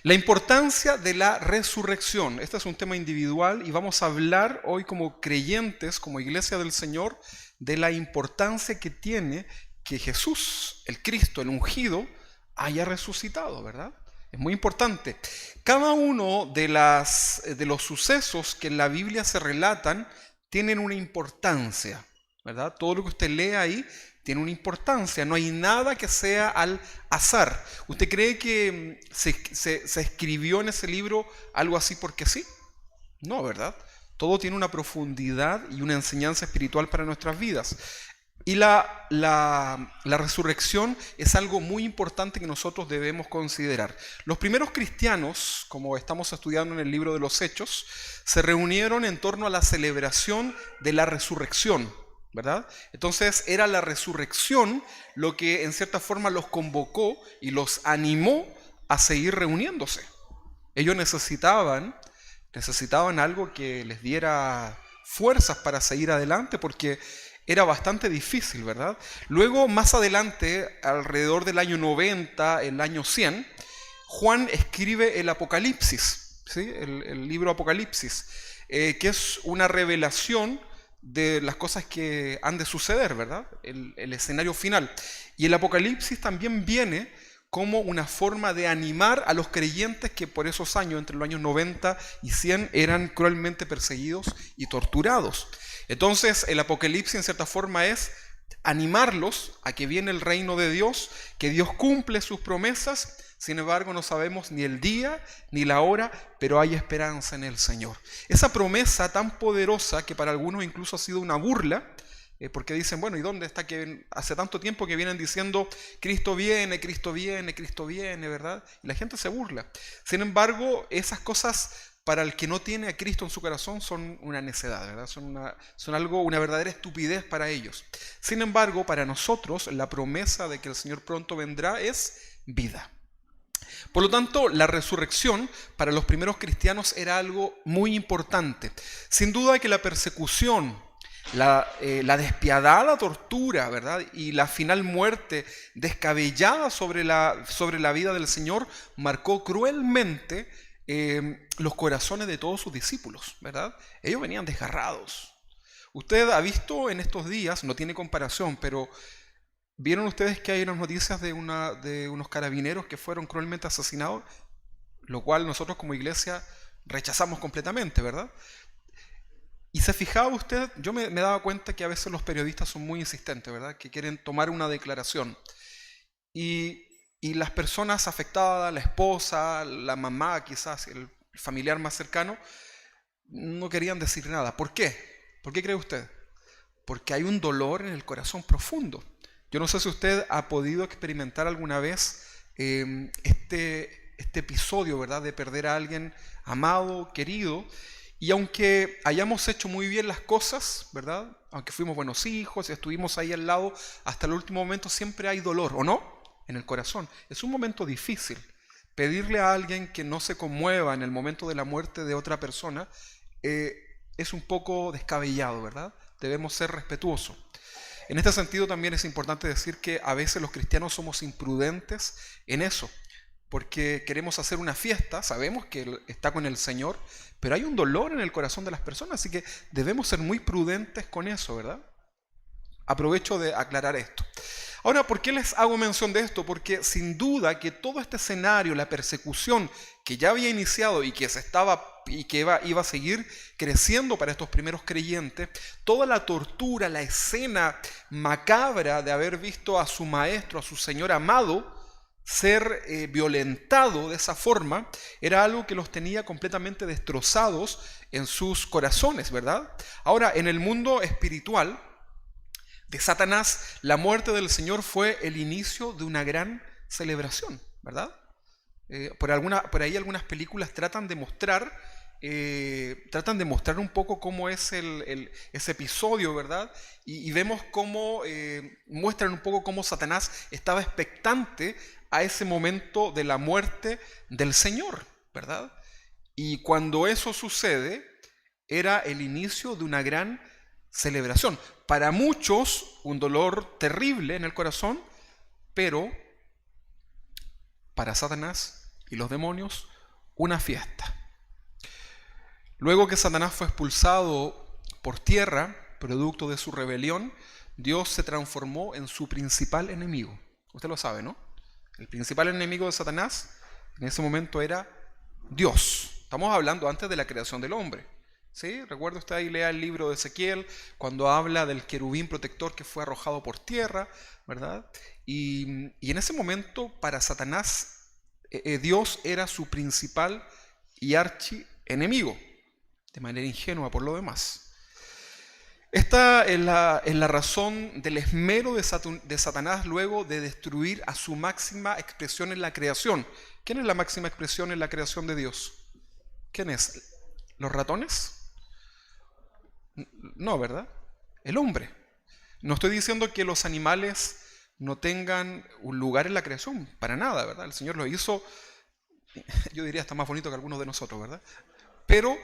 La importancia de la resurrección. Este es un tema individual y vamos a hablar hoy como creyentes, como iglesia del Señor, de la importancia que tiene que Jesús, el Cristo, el ungido, haya resucitado, ¿verdad? Es muy importante. Cada uno de los sucesos que en la Biblia se relatan tienen una importancia, ¿verdad? Todo lo que usted lee ahí tiene una importancia, no hay nada que sea al azar. ¿Usted cree que se escribió en ese libro algo así porque sí? No, ¿verdad? Todo tiene una profundidad y una enseñanza espiritual para nuestras vidas. Y la resurrección es algo muy importante que nosotros debemos considerar. Los primeros cristianos, como estamos estudiando en el libro de los Hechos, se reunieron en torno a la celebración de la resurrección, ¿verdad? Entonces era la resurrección lo que en cierta forma los convocó y los animó a seguir reuniéndose. Ellos necesitaban algo que les diera fuerzas para seguir adelante porque era bastante difícil, ¿verdad? Luego, más adelante, alrededor del año 90, el año 100, Juan escribe el Apocalipsis, ¿sí? El libro Apocalipsis, que es una revelación de las cosas que han de suceder, ¿verdad? El escenario final. Y el Apocalipsis también viene como una forma de animar a los creyentes que por esos años, entre los años 90 y 100, eran cruelmente perseguidos y torturados. Entonces el Apocalipsis en cierta forma es animarlos a que viene el reino de Dios, que Dios cumple sus promesas. Sin embargo, no sabemos ni el día ni la hora, pero hay esperanza en el Señor. Esa promesa tan poderosa que para algunos incluso ha sido una burla, porque dicen, bueno, ¿y dónde está que hace tanto tiempo que vienen diciendo Cristo viene, Cristo viene, Cristo viene, ¿verdad? Y la gente se burla. Sin embargo, esas cosas para el que no tiene a Cristo en su corazón son una necedad, ¿verdad? Son una verdadera estupidez para ellos. Sin embargo, para nosotros la promesa de que el Señor pronto vendrá es vida. Por lo tanto, la resurrección para los primeros cristianos era algo muy importante. Sin duda que la persecución, la despiadada tortura, ¿verdad? Y la final muerte descabellada sobre la vida del Señor marcó cruelmente los corazones de todos sus discípulos, ¿verdad? Ellos venían desgarrados. Usted ha visto en estos días, no tiene comparación, pero ¿vieron ustedes que hay unas noticias de unos carabineros que fueron cruelmente asesinados? Lo cual nosotros como iglesia rechazamos completamente, ¿verdad? Y se fijaba usted, yo me daba cuenta que a veces los periodistas son muy insistentes, ¿verdad? Que quieren tomar una declaración. Y las personas afectadas, la esposa, la mamá, quizás el familiar más cercano, no querían decir nada. ¿Por qué? ¿Por qué cree usted? Porque hay un dolor en el corazón profundo. Yo no sé si usted ha podido experimentar alguna vez este episodio, ¿verdad? De perder a alguien amado, querido. Y aunque hayamos hecho muy bien las cosas, ¿verdad? Aunque fuimos buenos hijos y estuvimos ahí al lado hasta el último momento, siempre hay dolor, ¿o no? En el corazón. Es un momento difícil. Pedirle a alguien que no se conmueva en el momento de la muerte de otra persona es un poco descabellado, ¿verdad? Debemos ser respetuosos. En este sentido también es importante decir que a veces los cristianos somos imprudentes en eso, porque queremos hacer una fiesta, sabemos que Él está con el Señor, pero hay un dolor en el corazón de las personas, así que debemos ser muy prudentes con eso, ¿verdad? Aprovecho de aclarar esto. Ahora, ¿por qué les hago mención de esto? Porque sin duda que todo este escenario, la persecución que ya había iniciado y que iba a seguir creciendo para estos primeros creyentes, toda la tortura, la escena macabra de haber visto a su maestro, a su Señor amado, ser violentado de esa forma, era algo que los tenía completamente destrozados en sus corazones, ¿verdad? Ahora, en el mundo espiritual de Satanás, la muerte del Señor fue el inicio de una gran celebración, ¿verdad? Por ahí algunas películas tratan de mostrar un poco cómo es ese episodio, ¿verdad? Y vemos cómo muestran un poco cómo Satanás estaba expectante a ese momento de la muerte del Señor, ¿verdad? Y cuando eso sucede, era el inicio de una gran celebración. Para muchos, un dolor terrible en el corazón, pero para Satanás y los demonios, una fiesta. Luego que Satanás fue expulsado por tierra, producto de su rebelión, Dios se transformó en su principal enemigo. Usted lo sabe, ¿no? El principal enemigo de Satanás en ese momento era Dios. Estamos hablando antes de la creación del hombre. ¿Sí? Recuerda usted ahí, lea el libro de Ezequiel, cuando habla del querubín protector que fue arrojado por tierra, ¿verdad? Y en ese momento, para Satanás, Dios era su principal y archienemigo, de manera ingenua por lo demás. Esta es la razón del esmero de Satanás luego de destruir a su máxima expresión en la creación. ¿Quién es la máxima expresión en la creación de Dios? ¿Quién es? ¿Los ratones? No, ¿verdad? El hombre. No estoy diciendo que los animales no tengan un lugar en la creación, para nada, ¿verdad? El Señor lo hizo, yo diría hasta más bonito que algunos de nosotros, ¿verdad? Pero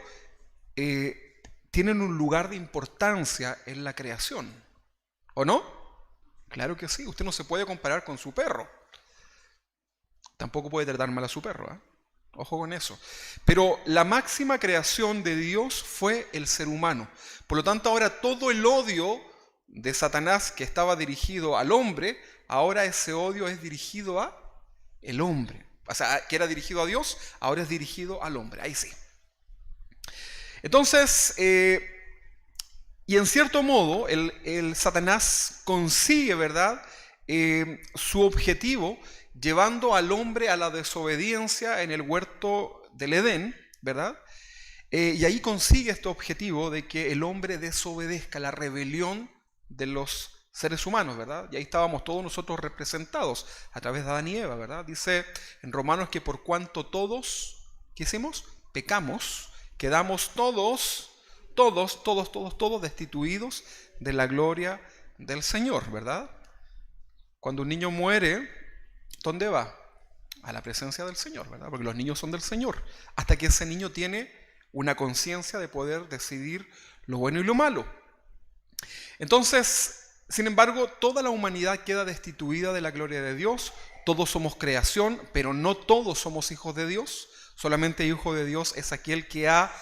tienen un lugar de importancia en la creación, ¿o no? Claro que sí, usted no se puede comparar con su perro. Tampoco puede tratar mal a su perro, ¿eh? Ojo con eso. Pero la máxima creación de Dios fue el ser humano. Por lo tanto, ahora todo el odio de Satanás que estaba dirigido al hombre, ahora ese odio es dirigido a el hombre. O sea, que era dirigido a Dios, ahora es dirigido al hombre. Ahí sí. Entonces, y en cierto modo, el Satanás consigue, ¿verdad?, su objetivo llevando al hombre a la desobediencia en el huerto del Edén, ¿verdad? Y ahí consigue este objetivo de que el hombre desobedezca, la rebelión de los seres humanos, ¿verdad? Y ahí estábamos todos nosotros representados a través de Adán y Eva, ¿verdad? Dice en Romanos que por cuanto todos, ¿qué hicimos? Pecamos, quedamos todos destituidos de la gloria del Señor, ¿verdad? Cuando un niño muere, ¿dónde va? A la presencia del Señor, ¿verdad? Porque los niños son del Señor. Hasta que ese niño tiene una conciencia de poder decidir lo bueno y lo malo. Entonces, sin embargo, toda la humanidad queda destituida de la gloria de Dios. Todos somos creación, pero no todos somos hijos de Dios. Solamente hijo de Dios es aquel que ha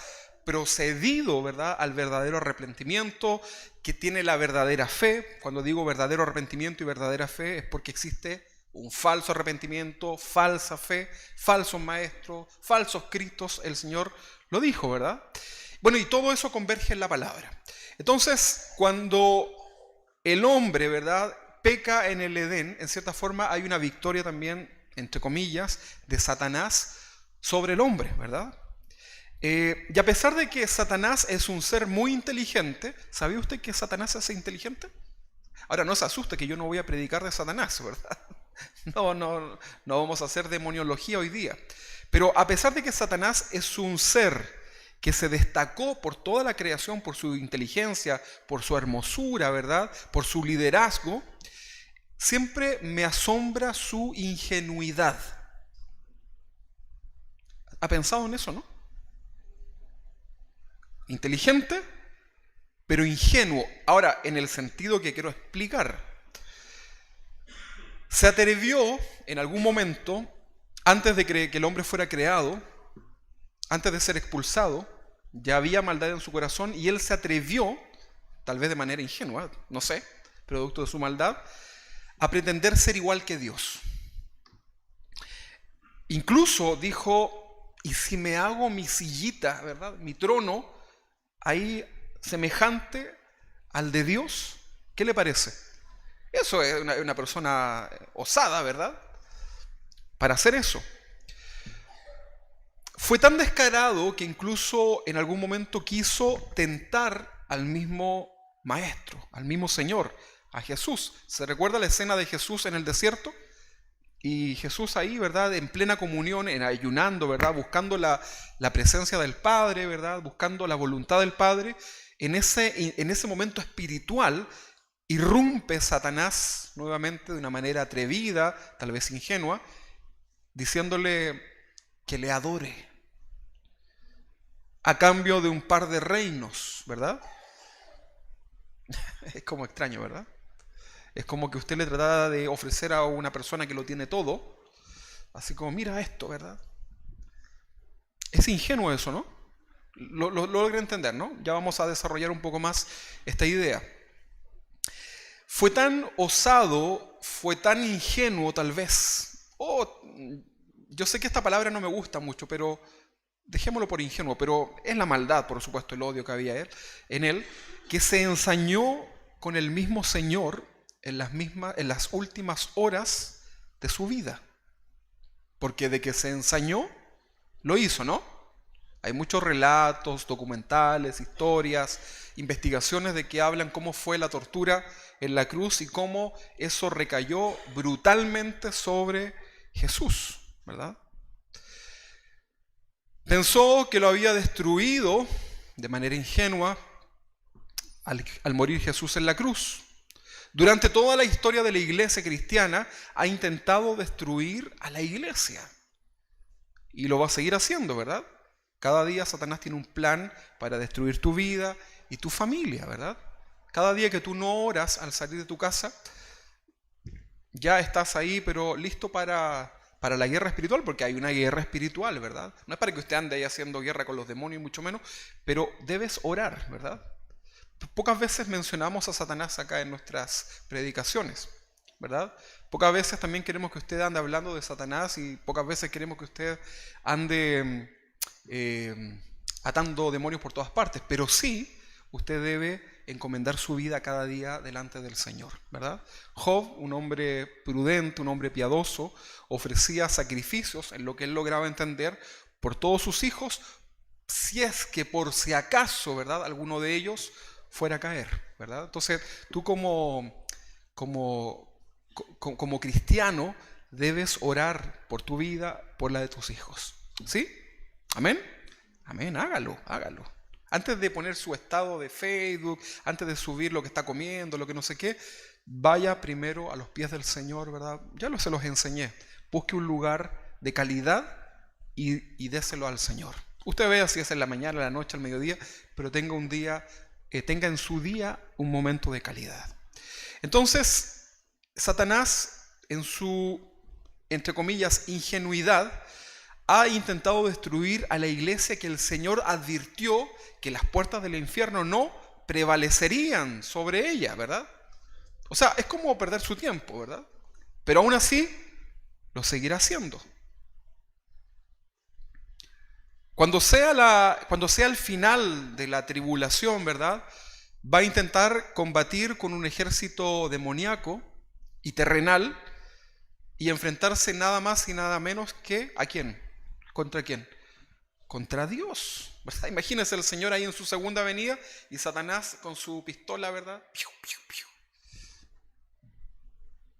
procedido, ¿verdad?, al verdadero arrepentimiento, que tiene la verdadera fe. Cuando digo verdadero arrepentimiento y verdadera fe es porque existe un falso arrepentimiento, falsa fe, falsos maestros, falsos cristos. El Señor lo dijo, ¿verdad? Bueno, y todo eso converge en la palabra. Entonces, cuando el hombre, ¿verdad?, peca en el Edén, en cierta forma hay una victoria también, entre comillas, de Satanás sobre el hombre, ¿verdad? Y a pesar de que Satanás es un ser muy inteligente, ¿sabía usted que Satanás es inteligente? Ahora, no se asuste que yo no voy a predicar de Satanás, ¿verdad? No vamos a hacer demoniología hoy día. Pero a pesar de que Satanás es un ser que se destacó por toda la creación, por su inteligencia, por su hermosura, ¿verdad?, por su liderazgo, siempre me asombra su ingenuidad. ¿Ha pensado en eso, no? Inteligente, pero ingenuo. Ahora, en el sentido que quiero explicar. Se atrevió en algún momento, antes de que el hombre fuera creado, antes de ser expulsado, ya había maldad en su corazón y él se atrevió, tal vez de manera ingenua, no sé, producto de su maldad, a pretender ser igual que Dios. Incluso dijo, ¿y si me hago mi sillita, ¿verdad?, mi trono, ahí semejante al de Dios? ¿Qué le parece? Eso es una persona osada, ¿verdad?, para hacer eso. Fue tan descarado que incluso en algún momento quiso tentar al mismo Maestro, al mismo Señor, a Jesús. ¿Se recuerda la escena de Jesús en el desierto? Y Jesús ahí, ¿verdad?, en plena comunión, en ayunando, ¿verdad?, buscando la presencia del Padre, ¿verdad?, buscando la voluntad del Padre. En ese momento espiritual irrumpe Satanás nuevamente de una manera atrevida, tal vez ingenua, diciéndole que le adore a cambio de un par de reinos, ¿verdad? Es como extraño, ¿verdad? Es como que usted le tratara de ofrecer a una persona que lo tiene todo, así como, mira esto, ¿verdad? Es ingenuo eso, ¿no? Lo logré entender, ¿no? Ya vamos a desarrollar un poco más esta idea. Fue tan osado, fue tan ingenuo tal vez. Yo sé que esta palabra no me gusta mucho, pero dejémoslo por ingenuo, pero es la maldad, por supuesto, el odio que había en él, que se ensañó con el mismo Señor en las últimas horas de su vida. Porque de que se ensañó, lo hizo, ¿no? Hay muchos relatos, documentales, historias, investigaciones de que hablan cómo fue la tortura en la cruz y cómo eso recayó brutalmente sobre Jesús, ¿verdad? Pensó que lo había destruido de manera ingenua al morir Jesús en la cruz. Durante toda la historia de la iglesia cristiana ha intentado destruir a la iglesia. Y lo va a seguir haciendo, ¿verdad? Cada día Satanás tiene un plan para destruir tu vida y tu familia, ¿verdad? Cada día que tú no oras al salir de tu casa, ya estás ahí, pero listo para la guerra espiritual, porque hay una guerra espiritual, ¿verdad? No es para que usted ande ahí haciendo guerra con los demonios, mucho menos, pero debes orar, ¿verdad? Pocas veces mencionamos a Satanás acá en nuestras predicaciones, ¿verdad? Pocas veces también queremos que usted ande hablando de Satanás y pocas veces queremos que usted ande atando demonios por todas partes, pero sí usted debe encomendar su vida cada día delante del Señor, ¿verdad? Job, un hombre prudente, un hombre piadoso, ofrecía sacrificios en lo que él lograba entender por todos sus hijos, si es que por si acaso, ¿verdad?, alguno de ellos fuera a caer, ¿verdad? Entonces, tú como cristiano debes orar por tu vida, por la de tus hijos, ¿sí? ¿Amén? Amén, hágalo. Antes de poner su estado de Facebook, antes de subir lo que está comiendo, lo que no sé qué, vaya primero a los pies del Señor, ¿verdad? Ya se los enseñé. Busque un lugar de calidad y déselo al Señor. Usted vea si es en la mañana, en la noche, al mediodía, pero tenga en su día un momento de calidad. Entonces, Satanás, en su, entre comillas, ingenuidad, ha intentado destruir a la iglesia que el Señor advirtió que las puertas del infierno no prevalecerían sobre ella, ¿verdad? O sea, es como perder su tiempo, ¿verdad? Pero aún así, lo seguirá haciendo. Cuando sea el final de la tribulación, ¿verdad?, va a intentar combatir con un ejército demoníaco y terrenal y enfrentarse nada más y nada menos que ¿a quién? ¿Contra quién? Contra Dios, ¿verdad? Imagínense el Señor ahí en su segunda venida y Satanás con su pistola, ¿verdad? Piu, piu, piu.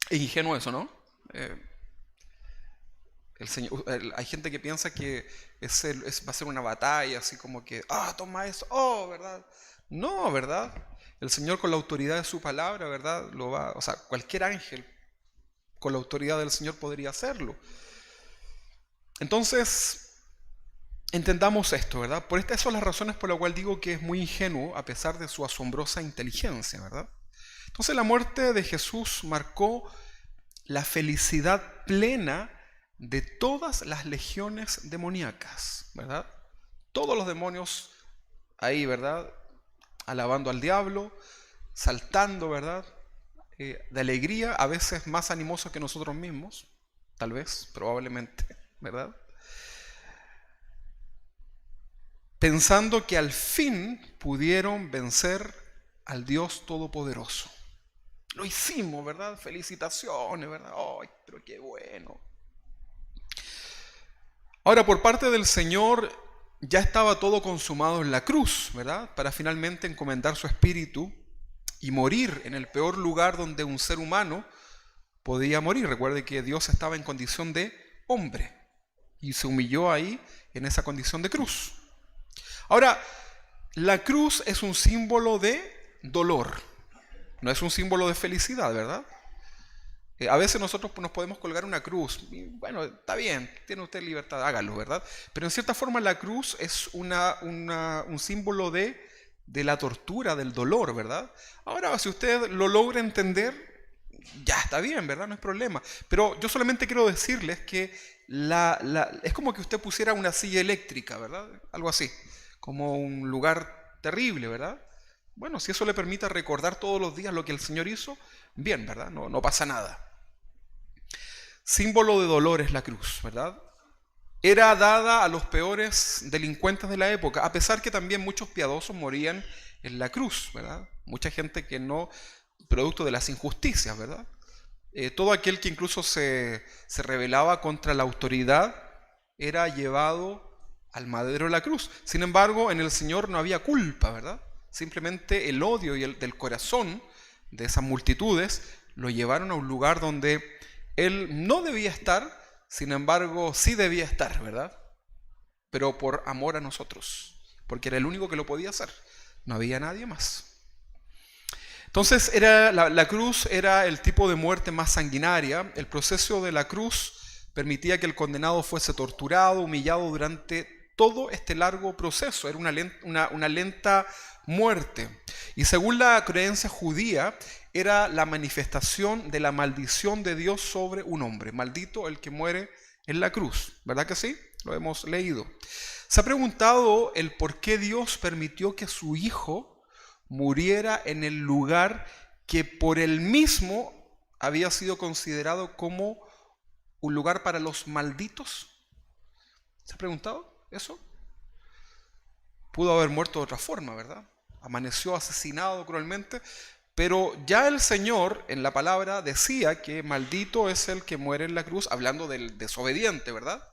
Es ingenuo eso, ¿no? Hay gente que piensa que va a ser una batalla, así como que, toma eso, ¿verdad? No, ¿verdad? El Señor con la autoridad de su palabra, ¿verdad? Cualquier ángel con la autoridad del Señor podría hacerlo. Entonces, entendamos esto, ¿verdad? Estas son las razones por las cuales digo que es muy ingenuo a pesar de su asombrosa inteligencia, ¿verdad? Entonces la muerte de Jesús marcó la felicidad plena de todas las legiones demoníacas, ¿verdad? Todos los demonios ahí, ¿verdad?, alabando al diablo, saltando, ¿verdad?, de alegría, a veces más animosos que nosotros mismos, tal vez, probablemente, ¿verdad?, pensando que al fin pudieron vencer al Dios Todopoderoso. Lo hicimos, ¿verdad? Felicitaciones, ¿verdad? ¡Ay, pero qué bueno! Ahora, por parte del Señor, ya estaba todo consumado en la cruz, ¿verdad?, para finalmente encomendar su espíritu y morir en el peor lugar donde un ser humano podía morir. Recuerde que Dios estaba en condición de hombre y se humilló ahí en esa condición de cruz. Ahora, la cruz es un símbolo de dolor, no es un símbolo de felicidad, ¿verdad? A veces nosotros nos podemos colgar una cruz, y bueno, está bien, tiene usted libertad, hágalo, ¿verdad? Pero en cierta forma la cruz es un símbolo de la tortura, del dolor, ¿verdad? Ahora, si usted lo logra entender, ya está bien, ¿verdad? No es problema. Pero yo solamente quiero decirles que es como que usted pusiera una silla eléctrica, ¿verdad? Algo así, como un lugar terrible, ¿verdad? Bueno, si eso le permite recordar todos los días lo que el Señor hizo, bien, ¿verdad? No pasa nada. Símbolo de dolor es la cruz, ¿verdad? Era dada a los peores delincuentes de la época, a pesar que también muchos piadosos morían en la cruz, ¿verdad? Mucha gente que no, producto de las injusticias, ¿verdad? Todo aquel que incluso se rebelaba contra la autoridad era llevado al madero de la cruz. Sin embargo, en el Señor no había culpa, ¿verdad? Simplemente el odio y el del corazón de esas multitudes lo llevaron a un lugar donde Él no debía estar, sin embargo sí debía estar, ¿verdad? Pero por amor a nosotros, porque era el único que lo podía hacer. No había nadie más. Entonces la cruz era el tipo de muerte más sanguinaria. El proceso de la cruz permitía que el condenado fuese torturado, humillado durante todo este largo proceso. Era una lenta muerte. Y según la creencia judía, era la manifestación de la maldición de Dios sobre un hombre. Maldito el que muere en la cruz. ¿Verdad que sí? Lo hemos leído. ¿Se ha preguntado el por qué Dios permitió que su Hijo muriera en el lugar que por él mismo había sido considerado como un lugar para los malditos? ¿Se ha preguntado eso? Pudo haber muerto de otra forma, ¿verdad? Amaneció asesinado cruelmente, pero ya el Señor en la palabra decía que maldito es el que muere en la cruz, hablando del desobediente, ¿verdad?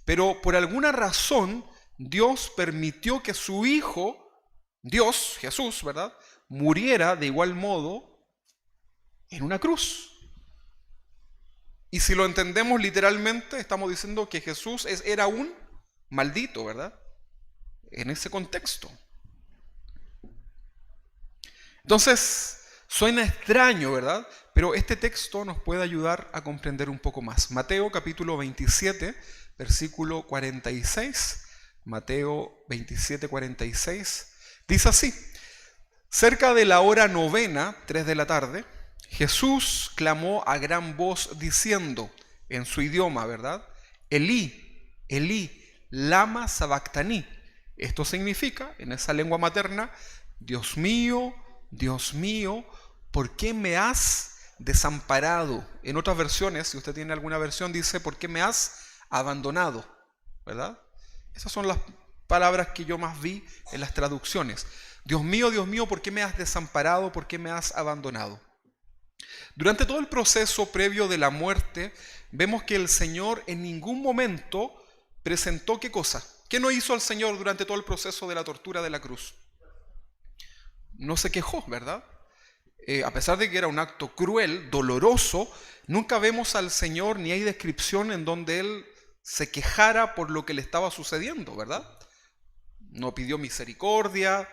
Pero por alguna razón Dios permitió que su Hijo, Dios, Jesús, ¿verdad?, muriera de igual modo en una cruz. Y si lo entendemos literalmente, estamos diciendo que Jesús era un maldito, ¿verdad? En ese contexto. Entonces, suena extraño, ¿verdad? Pero este texto nos puede ayudar a comprender un poco más. Mateo capítulo 27, versículo 46. Mateo 27, 46. Dice así: cerca de la hora novena, 3 de la tarde, Jesús clamó a gran voz diciendo, en su idioma, ¿verdad? Elí, Elí, lama sabactaní. Esto significa, en esa lengua materna, Dios mío, ¿por qué me has desamparado? En otras versiones, si usted tiene alguna versión, dice, ¿por qué me has abandonado? ¿Verdad? Esas son las palabras que yo más vi en las traducciones. Dios mío, ¿por qué me has desamparado? ¿Por qué me has abandonado? Durante todo el proceso previo de la muerte, vemos que el Señor en ningún momento presentó ¿qué cosa? ¿Qué no hizo el Señor durante todo el proceso de la tortura de la cruz? No se quejó, ¿verdad? A pesar de que era un acto cruel, doloroso, nunca vemos al Señor ni hay descripción en donde Él se quejara por lo que le estaba sucediendo, ¿verdad? No pidió misericordia,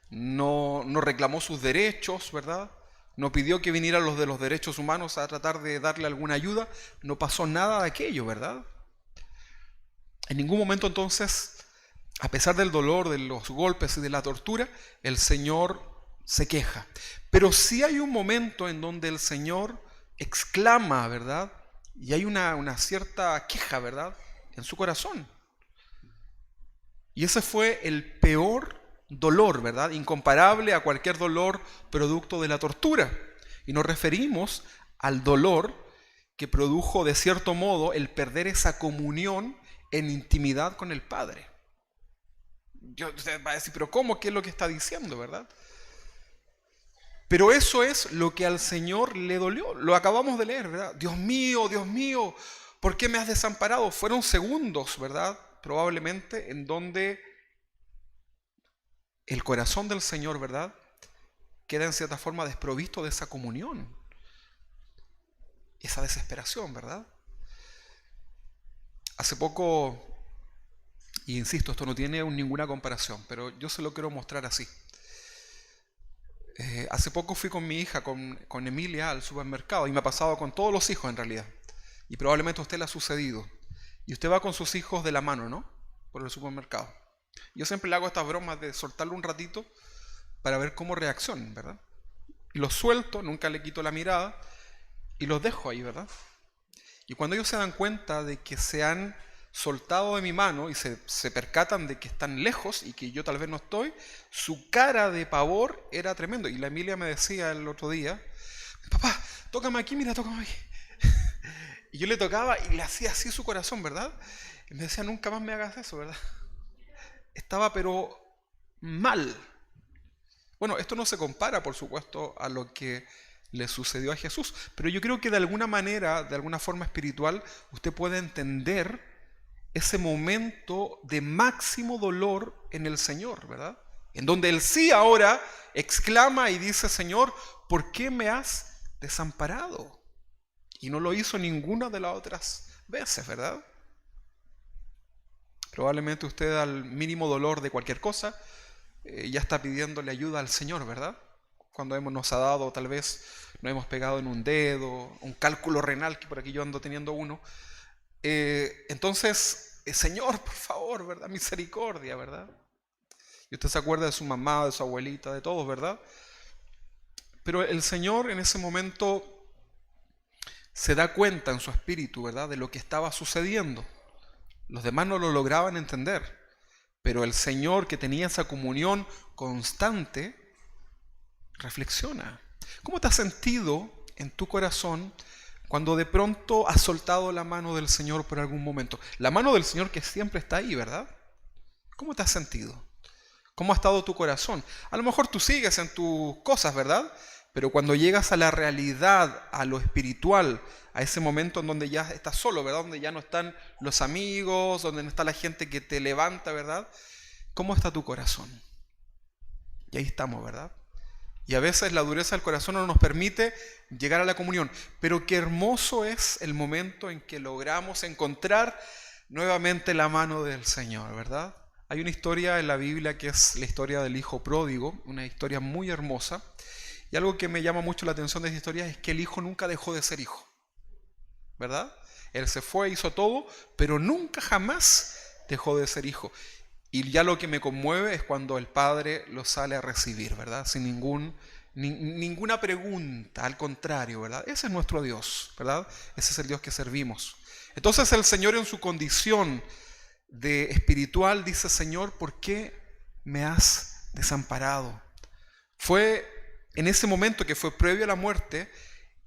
no reclamó sus derechos, ¿verdad? No pidió que vinieran los de los derechos humanos a tratar de darle alguna ayuda. No pasó nada de aquello, ¿verdad? En ningún momento entonces, a pesar del dolor, de los golpes y de la tortura, el Señor se queja. Pero sí hay un momento en donde el Señor exclama, ¿verdad? Y hay una cierta queja, ¿verdad?, en su corazón. Y ese fue el peor dolor, ¿verdad?, incomparable a cualquier dolor producto de la tortura. Y nos referimos al dolor que produjo de cierto modo el perder esa comunión en intimidad con el Padre. Usted va a decir, pero ¿cómo? ¿Qué es lo que está diciendo, verdad? Pero eso es lo que al Señor le dolió. Lo acabamos de leer, ¿verdad? Dios mío, ¿por qué me has desamparado? Fueron segundos, ¿verdad?, probablemente, en donde el corazón del Señor, ¿verdad?, queda en cierta forma desprovisto de esa comunión, esa desesperación, ¿verdad? Hace poco, y insisto, esto no tiene ninguna comparación, pero yo se lo quiero mostrar así. Hace poco fui con mi hija, con Emilia, al supermercado, y me ha pasado con todos los hijos en realidad, y probablemente a usted le ha sucedido. Y usted va con sus hijos de la mano, ¿no?, por el supermercado. Yo siempre le hago estas bromas de soltarlo un ratito para ver cómo reaccionan, ¿verdad? Y los suelto, nunca le quito la mirada, y los dejo ahí, ¿verdad? Y cuando ellos se dan cuenta de que se han soltado de mi mano y se percatan de que están lejos y que yo tal vez no estoy, su cara de pavor era tremendo. Y la Emilia me decía el otro día, papá, tócame aquí, mira, tócame aquí. Y yo le tocaba y le hacía así su corazón, ¿verdad? Y me decía, nunca más me hagas eso, ¿verdad? Estaba pero mal. Bueno, esto no se compara, por supuesto, a lo que le sucedió a Jesús, pero yo creo que de alguna manera, de alguna forma espiritual, usted puede entender ese momento de máximo dolor en el Señor, ¿verdad? En donde él sí ahora exclama y dice, Señor, ¿por qué me has desamparado? Y no lo hizo ninguna de las otras veces, ¿verdad? Probablemente usted al mínimo dolor de cualquier cosa ya está pidiéndole ayuda al Señor, ¿verdad? Cuando nos ha dado, tal vez nos hemos pegado en un dedo, un cálculo renal, que por aquí yo ando teniendo uno. Entonces, Señor, por favor, ¿verdad? Misericordia, ¿verdad? Y usted se acuerda de su mamá, de su abuelita, de todos, ¿verdad? Pero el Señor en ese momento se da cuenta en su espíritu, ¿verdad? De lo que estaba sucediendo. Los demás no lo lograban entender, pero el Señor, que tenía esa comunión constante, reflexiona. ¿Cómo te has sentido en tu corazón cuando de pronto has soltado la mano del Señor por algún momento? La mano del Señor que siempre está ahí, ¿verdad? ¿Cómo te has sentido? ¿Cómo ha estado tu corazón? A lo mejor tú sigues en tus cosas, ¿verdad? Pero cuando llegas a la realidad, a lo espiritual, a ese momento en donde ya estás solo, ¿verdad? Donde ya no están los amigos, donde no está la gente que te levanta, ¿verdad? ¿Cómo está tu corazón? Y ahí estamos, ¿verdad? Y a veces la dureza del corazón no nos permite llegar a la comunión. Pero qué hermoso es el momento en que logramos encontrar nuevamente la mano del Señor, ¿verdad? Hay una historia en la Biblia que es la historia del hijo pródigo, una historia muy hermosa. Y algo que me llama mucho la atención de esta historia es que el hijo nunca dejó de ser hijo, ¿verdad? Él se fue, hizo todo, pero nunca jamás dejó de ser hijo. Y ya lo que me conmueve es cuando el padre lo sale a recibir, ¿verdad? Sin ninguna pregunta, al contrario, ¿verdad? Ese es nuestro Dios, ¿verdad? Ese es el Dios que servimos. Entonces el Señor en su condición de espiritual dice, Señor, ¿por qué me has desamparado? Fue en ese momento que fue previo a la muerte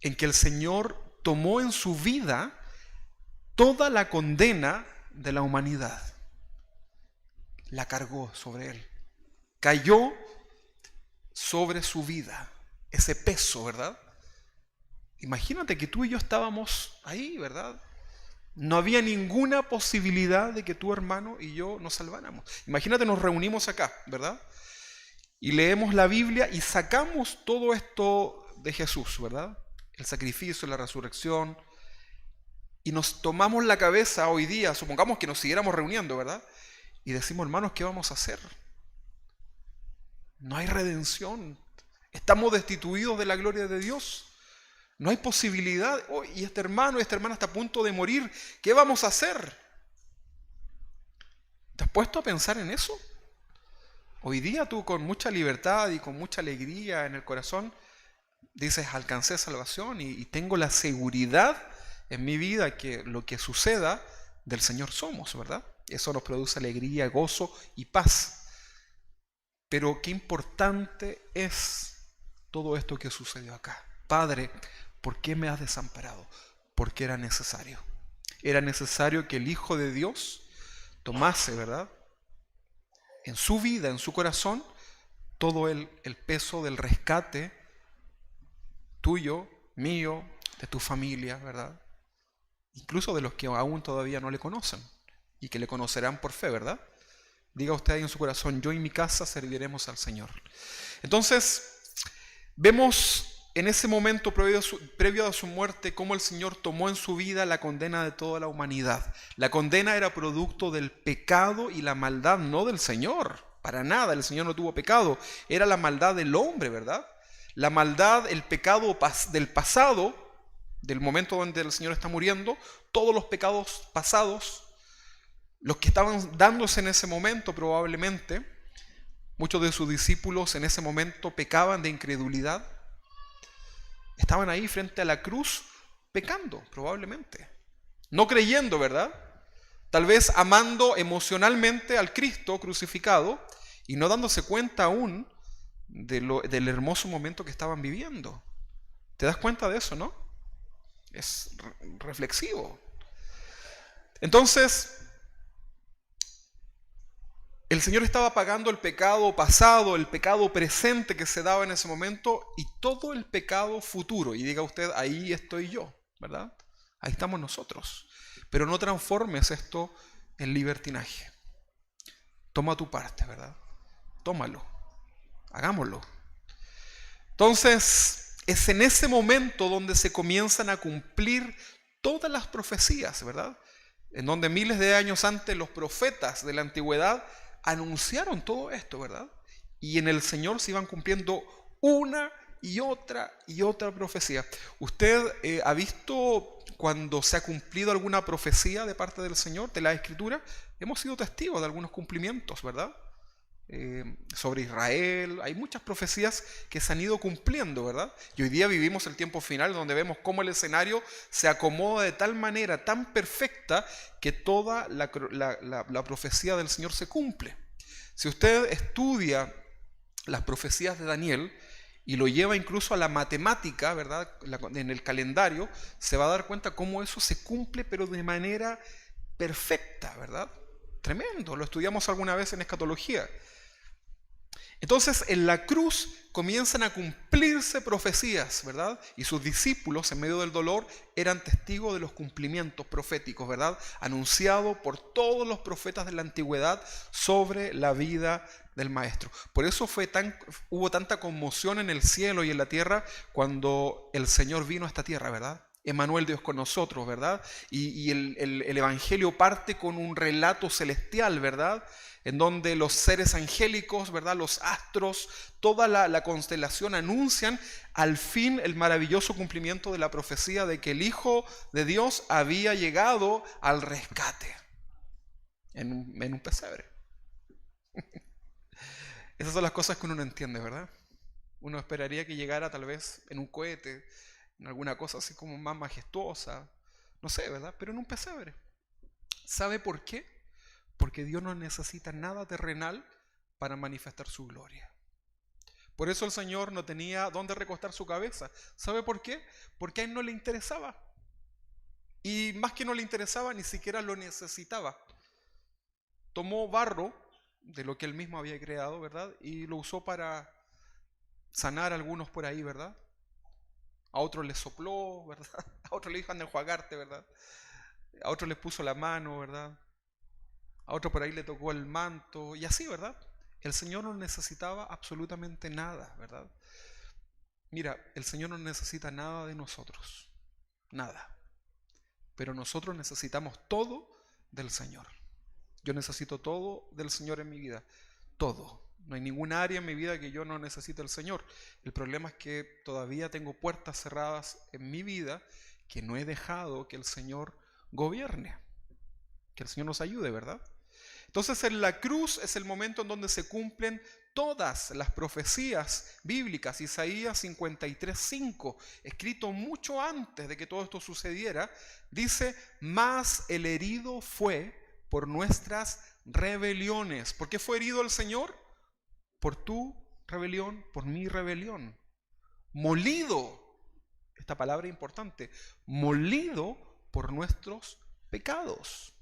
en que el Señor tomó en su vida toda la condena de la humanidad. La cargó sobre él. Cayó sobre su vida ese peso, ¿verdad? Imagínate que tú y yo estábamos ahí, ¿verdad? No había ninguna posibilidad de que tu hermano y yo nos salváramos. Imagínate, nos reunimos acá, ¿verdad? Y leemos la Biblia y sacamos todo esto de Jesús, ¿verdad? El sacrificio, la resurrección. Y nos tomamos la cabeza hoy día, supongamos que nos siguiéramos reuniendo, ¿verdad? Y decimos, hermanos, ¿qué vamos a hacer? No hay redención. Estamos destituidos de la gloria de Dios. No hay posibilidad. Oh, y este hermano y esta hermana está a punto de morir. ¿Qué vamos a hacer? ¿Te has puesto a pensar en eso? Hoy día tú con mucha libertad y con mucha alegría en el corazón dices, alcancé salvación y tengo la seguridad en mi vida que lo que suceda del Señor somos, ¿verdad? Eso nos produce alegría, gozo y paz. Pero qué importante es todo esto que sucedió acá. Padre, ¿por qué me has desamparado? Porque era necesario. Era necesario que el Hijo de Dios tomase, ¿verdad?, en su vida, en su corazón, todo el peso del rescate tuyo, mío, de tu familia, ¿verdad? Incluso de los que aún todavía no le conocen y que le conocerán por fe, ¿verdad? Diga usted ahí en su corazón, yo y mi casa serviremos al Señor. Entonces, vemos en ese momento previo a su muerte cómo el Señor tomó en su vida la condena de toda la humanidad. La condena era producto del pecado y la maldad, no del Señor. Para nada, el Señor no tuvo pecado. Era la maldad del hombre, ¿verdad? La maldad, el pecado del pasado, del momento donde el Señor está muriendo, todos los pecados pasados, los que estaban dándose en ese momento probablemente, muchos de sus discípulos en ese momento pecaban de incredulidad, estaban ahí frente a la cruz pecando, probablemente. No creyendo, ¿verdad? Tal vez amando emocionalmente al Cristo crucificado y no dándose cuenta aún del hermoso momento que estaban viviendo. ¿Te das cuenta de eso, no? Es reflexivo. Entonces, el Señor estaba pagando el pecado pasado, el pecado presente que se daba en ese momento y todo el pecado futuro. Y diga usted, ahí estoy yo, ¿verdad? Ahí estamos nosotros. Pero no transformes esto en libertinaje. Toma tu parte, ¿verdad? Tómalo. Hagámoslo. Entonces, es en ese momento donde se comienzan a cumplir todas las profecías, ¿verdad? En donde miles de años antes los profetas de la antigüedad anunciaron todo esto, ¿verdad? Y en el Señor se iban cumpliendo una y otra profecía. ¿Usted ha visto cuando se ha cumplido alguna profecía de parte del Señor, de la Escritura? Hemos sido testigos de algunos cumplimientos, ¿verdad? Sobre Israel, hay muchas profecías que se han ido cumpliendo, ¿verdad? Y hoy día vivimos el tiempo final donde vemos cómo el escenario se acomoda de tal manera, tan perfecta, que toda la profecía del Señor se cumple. Si usted estudia las profecías de Daniel y lo lleva incluso a la matemática, ¿verdad? En el calendario, se va a dar cuenta cómo eso se cumple, pero de manera perfecta, ¿verdad? Tremendo, lo estudiamos alguna vez en escatología. Entonces en la cruz comienzan a cumplirse profecías, ¿verdad? Y sus discípulos en medio del dolor eran testigos de los cumplimientos proféticos, ¿verdad? Anunciado por todos los profetas de la antigüedad sobre la vida del Maestro. Por eso hubo tanta conmoción en el cielo y en la tierra cuando el Señor vino a esta tierra, ¿verdad? Emmanuel, Dios con nosotros, ¿verdad? Y el Evangelio parte con un relato celestial, ¿verdad? En donde los seres angélicos, ¿verdad? Los astros, toda la constelación anuncian al fin el maravilloso cumplimiento de la profecía de que el Hijo de Dios había llegado al rescate en un pesebre. Esas son las cosas que uno no entiende, ¿verdad? Uno esperaría que llegara tal vez en un cohete, en alguna cosa así como más majestuosa, no sé, ¿verdad? Pero en un pesebre. ¿Sabe por qué? Porque Dios no necesita nada terrenal para manifestar su gloria. Por eso el Señor no tenía dónde recostar su cabeza. ¿Sabe por qué? Porque a Él no le interesaba. Y más que no le interesaba, ni siquiera lo necesitaba. Tomó barro de lo que Él mismo había creado, ¿verdad? Y lo usó para sanar a algunos por ahí, ¿verdad? A otros les sopló, ¿verdad? A otros le dijo anda a enjuagarte, ¿verdad? A otros les puso la mano, ¿verdad? A otro por ahí le tocó el manto, y así, ¿verdad? El Señor no necesitaba absolutamente nada, ¿verdad? Mira, el Señor no necesita nada de nosotros, nada. Pero nosotros necesitamos todo del Señor. Yo necesito todo del Señor en mi vida, todo. No hay ninguna área en mi vida que yo no necesite del Señor. El problema es que todavía tengo puertas cerradas en mi vida que no he dejado que el Señor gobierne. Que el Señor nos ayude, ¿verdad? Entonces en la cruz es el momento en donde se cumplen todas las profecías bíblicas. Isaías 53:5, escrito mucho antes de que todo esto sucediera, dice: mas el herido fue por nuestras rebeliones. ¿Por qué fue herido el Señor? Por tu rebelión, por mi rebelión. Molido, esta palabra es importante, molido por nuestros pecados.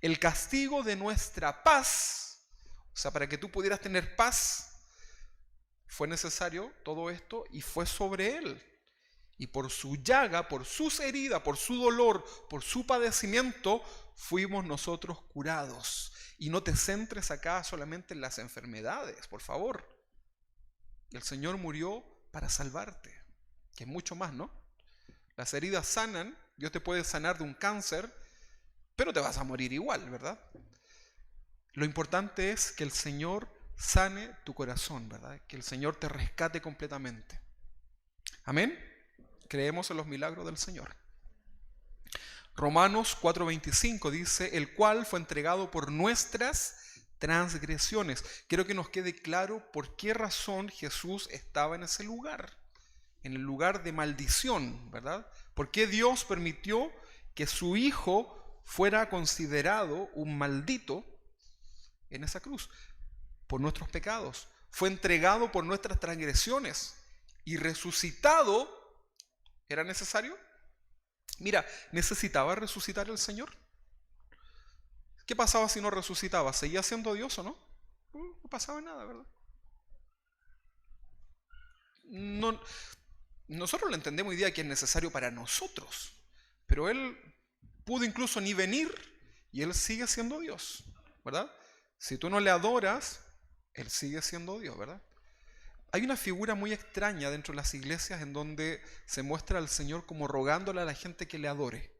El castigo de nuestra paz, o sea, para que tú pudieras tener paz, fue necesario todo esto y fue sobre Él. Y por su llaga, por sus heridas, por su dolor, por su padecimiento, fuimos nosotros curados. Y no te centres acá solamente en las enfermedades, por favor. El Señor murió para salvarte, que es mucho más, ¿no? Las heridas sanan, Dios te puede sanar de un cáncer, pero te vas a morir igual, ¿verdad? Lo importante es que el Señor sane tu corazón, ¿verdad? Que el Señor te rescate completamente. Amén. Creemos en los milagros del Señor. Romanos 4:25 dice: el cual fue entregado por nuestras transgresiones. Quiero que nos quede claro por qué razón Jesús estaba en ese lugar. en el lugar de maldición, ¿verdad? ¿Por qué Dios permitió que su Hijo fuera considerado un maldito en esa cruz? Por nuestros pecados. Fue entregado por nuestras transgresiones y resucitado. ¿Era necesario? Mira, ¿necesitaba resucitar el Señor? ¿Qué pasaba si no resucitaba? ¿Seguía siendo Dios o no? No pasaba nada, ¿verdad? No, nosotros lo entendemos hoy día que es necesario para nosotros, pero Él pudo incluso ni venir y Él sigue siendo Dios, ¿verdad? Si tú no le adoras, Él sigue siendo Dios, ¿verdad? Hay una figura muy extraña dentro de las iglesias en donde se muestra al Señor como rogándole a la gente que le adore.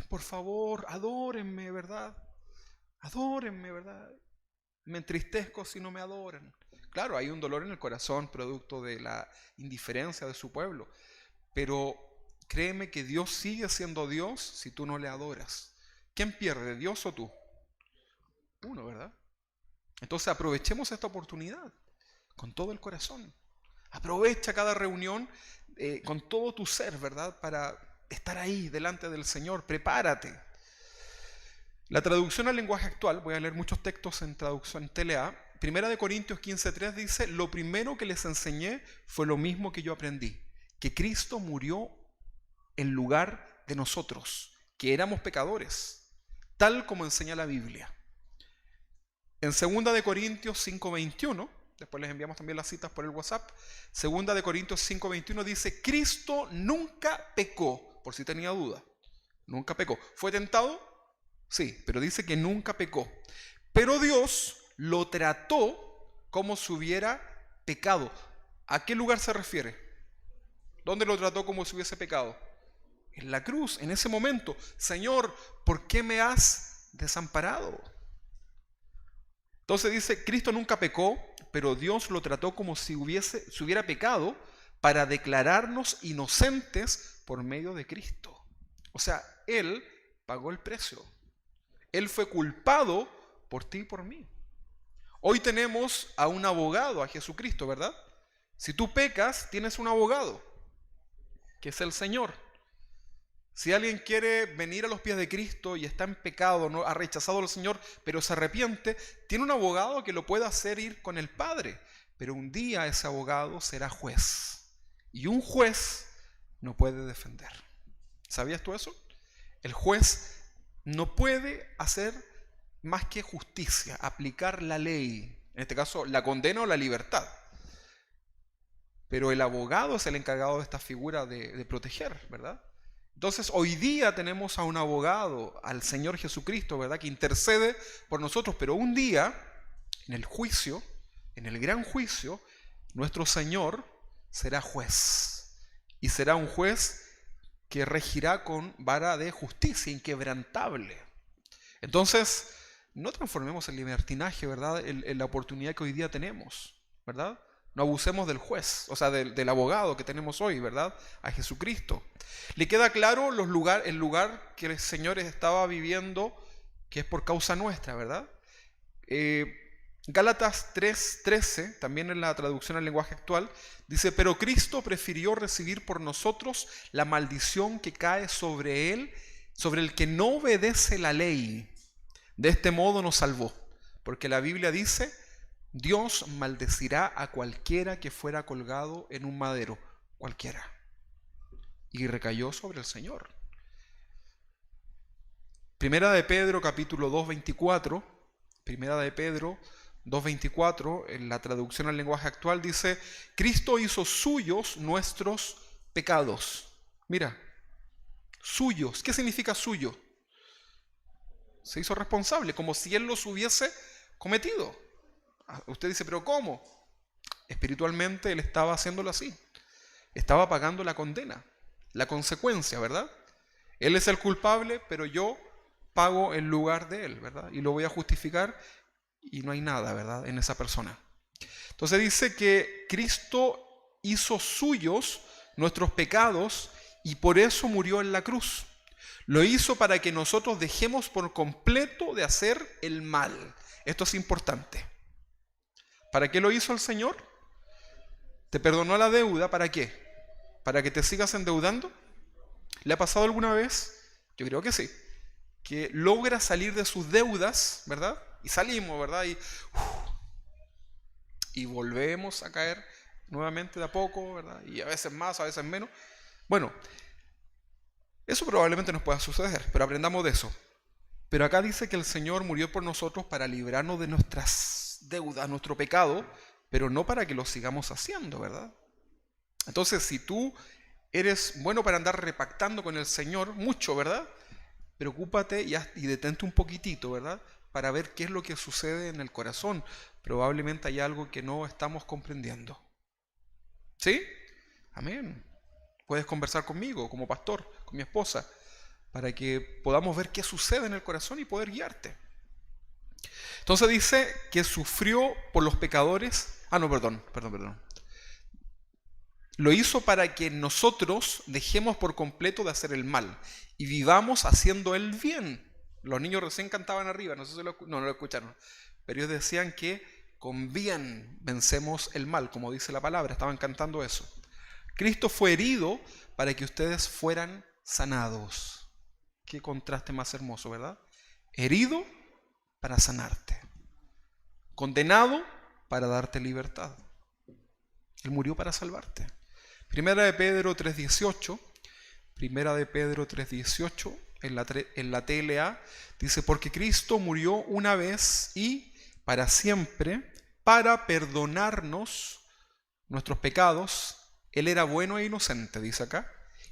Por favor, adórenme, ¿verdad? Adórenme, ¿verdad? Me entristezco si no me adoran. Claro, hay un dolor en el corazón producto de la indiferencia de su pueblo, pero créeme que Dios sigue siendo Dios si tú no le adoras. ¿Quién pierde, Dios o tú? Uno, ¿verdad? Entonces aprovechemos esta oportunidad con todo el corazón. Aprovecha cada reunión con todo tu ser, ¿verdad? Para estar ahí delante del Señor. Prepárate. La traducción al lenguaje actual, voy a leer muchos textos en traducción TLA. 1 Corintios 15:3 dice: lo primero que les enseñé fue lo mismo que yo aprendí, que Cristo murió en lugar de nosotros, que éramos pecadores, tal como enseña la Biblia. En 2 Corintios 5:21, después les enviamos también las citas por el WhatsApp, 2 Corintios 5:21 dice: Cristo nunca pecó, por si tenía duda, nunca pecó. ¿Fue tentado? Sí, pero dice que nunca pecó. Pero Dios lo trató como si hubiera pecado. ¿A qué lugar se refiere? ¿Dónde lo trató como si hubiese pecado? En la cruz, en ese momento. Señor, ¿por qué me has desamparado? Entonces dice, Cristo nunca pecó, pero Dios lo trató como si hubiera pecado para declararnos inocentes por medio de Cristo. O sea, Él pagó el precio. Él fue culpado por ti y por mí. Hoy tenemos a un abogado, a Jesucristo, ¿verdad? Si tú pecas, tienes un abogado, que es el Señor. Si alguien quiere venir a los pies de Cristo y está en pecado, no ha rechazado al Señor, pero se arrepiente, tiene un abogado que lo puede hacer ir con el Padre. Pero un día ese abogado será juez. Y un juez no puede defender. ¿Sabías tú eso? El juez no puede hacer más que justicia, aplicar la ley, en este caso la condena o la libertad. Pero el abogado es el encargado de esta figura de proteger, ¿verdad? Entonces hoy día tenemos a un abogado, al Señor Jesucristo, ¿verdad? Que intercede por nosotros, pero un día, en el juicio, en el gran juicio, nuestro Señor será juez. Y será un juez que regirá con vara de justicia inquebrantable. Entonces, no transformemos el libertinaje, ¿verdad?, en la oportunidad que hoy día tenemos, ¿verdad? No abusemos del juez, o sea, del abogado que tenemos hoy, ¿verdad?, a Jesucristo. ¿Le queda claro el lugar que el Señor estaba viviendo, que es por causa nuestra, ¿verdad? Gálatas 3:13, también en la traducción al lenguaje actual, dice: pero Cristo prefirió recibir por nosotros la maldición que cae sobre él, sobre el que no obedece la ley. De este modo nos salvó, porque la Biblia dice: Dios maldecirá a cualquiera que fuera colgado en un madero, cualquiera. Y recayó sobre el Señor. Primera de Pedro, capítulo 2:24, Primera de Pedro 2:24, en la traducción al lenguaje actual, dice: Cristo hizo suyos nuestros pecados. Mira, suyos. ¿Qué significa suyo? Se hizo responsable, como si Él los hubiese cometido. Usted dice, ¿pero cómo? Espiritualmente Él estaba haciéndolo así. Estaba pagando la condena, la consecuencia, ¿verdad? Él es el culpable, pero yo pago en lugar de Él, ¿verdad? Y lo voy a justificar. Y no hay nada, ¿verdad?, en esa persona. Entonces dice que Cristo hizo suyos nuestros pecados y por eso murió en la cruz. Lo hizo para que nosotros dejemos por completo de hacer el mal. Esto es importante. ¿Para qué lo hizo el Señor? Te perdonó la deuda, ¿para qué? para que te sigas endeudando? ¿Le ha pasado alguna vez? Yo creo que sí. Que logra salir de sus deudas, ¿verdad? Y salimos, ¿verdad? Y volvemos a caer nuevamente de a poco, ¿verdad? Y a veces más, a veces menos. Bueno, eso probablemente nos pueda suceder, pero aprendamos de eso. Pero acá dice que el Señor murió por nosotros para librarnos de nuestras deudas, nuestro pecado, pero no para que lo sigamos haciendo, ¿verdad? Entonces, si tú eres bueno para andar repactando con el Señor, mucho, ¿verdad? Preocúpate y detente un poquitito, ¿verdad? Para ver qué es lo que sucede en el corazón. Probablemente hay algo que no estamos comprendiendo. ¿Sí? Amén. Puedes conversar conmigo, como pastor, con mi esposa, para que podamos ver qué sucede en el corazón y poder guiarte. Entonces dice que sufrió por los pecadores. Perdón. Lo hizo para que nosotros dejemos por completo de hacer el mal y vivamos haciendo el bien. Los niños recién cantaban arriba, no sé si no lo escucharon, pero ellos decían que con bien vencemos el mal, como dice la palabra, estaban cantando eso. Cristo fue herido para que ustedes fueran sanados. Qué contraste más hermoso, ¿verdad? Herido para sanarte. Condenado para darte libertad. Él murió para salvarte. Primera de Pedro 3.18, en la TLA, dice, porque Cristo murió una vez y para siempre para perdonarnos nuestros pecados. Él era bueno e inocente, dice acá,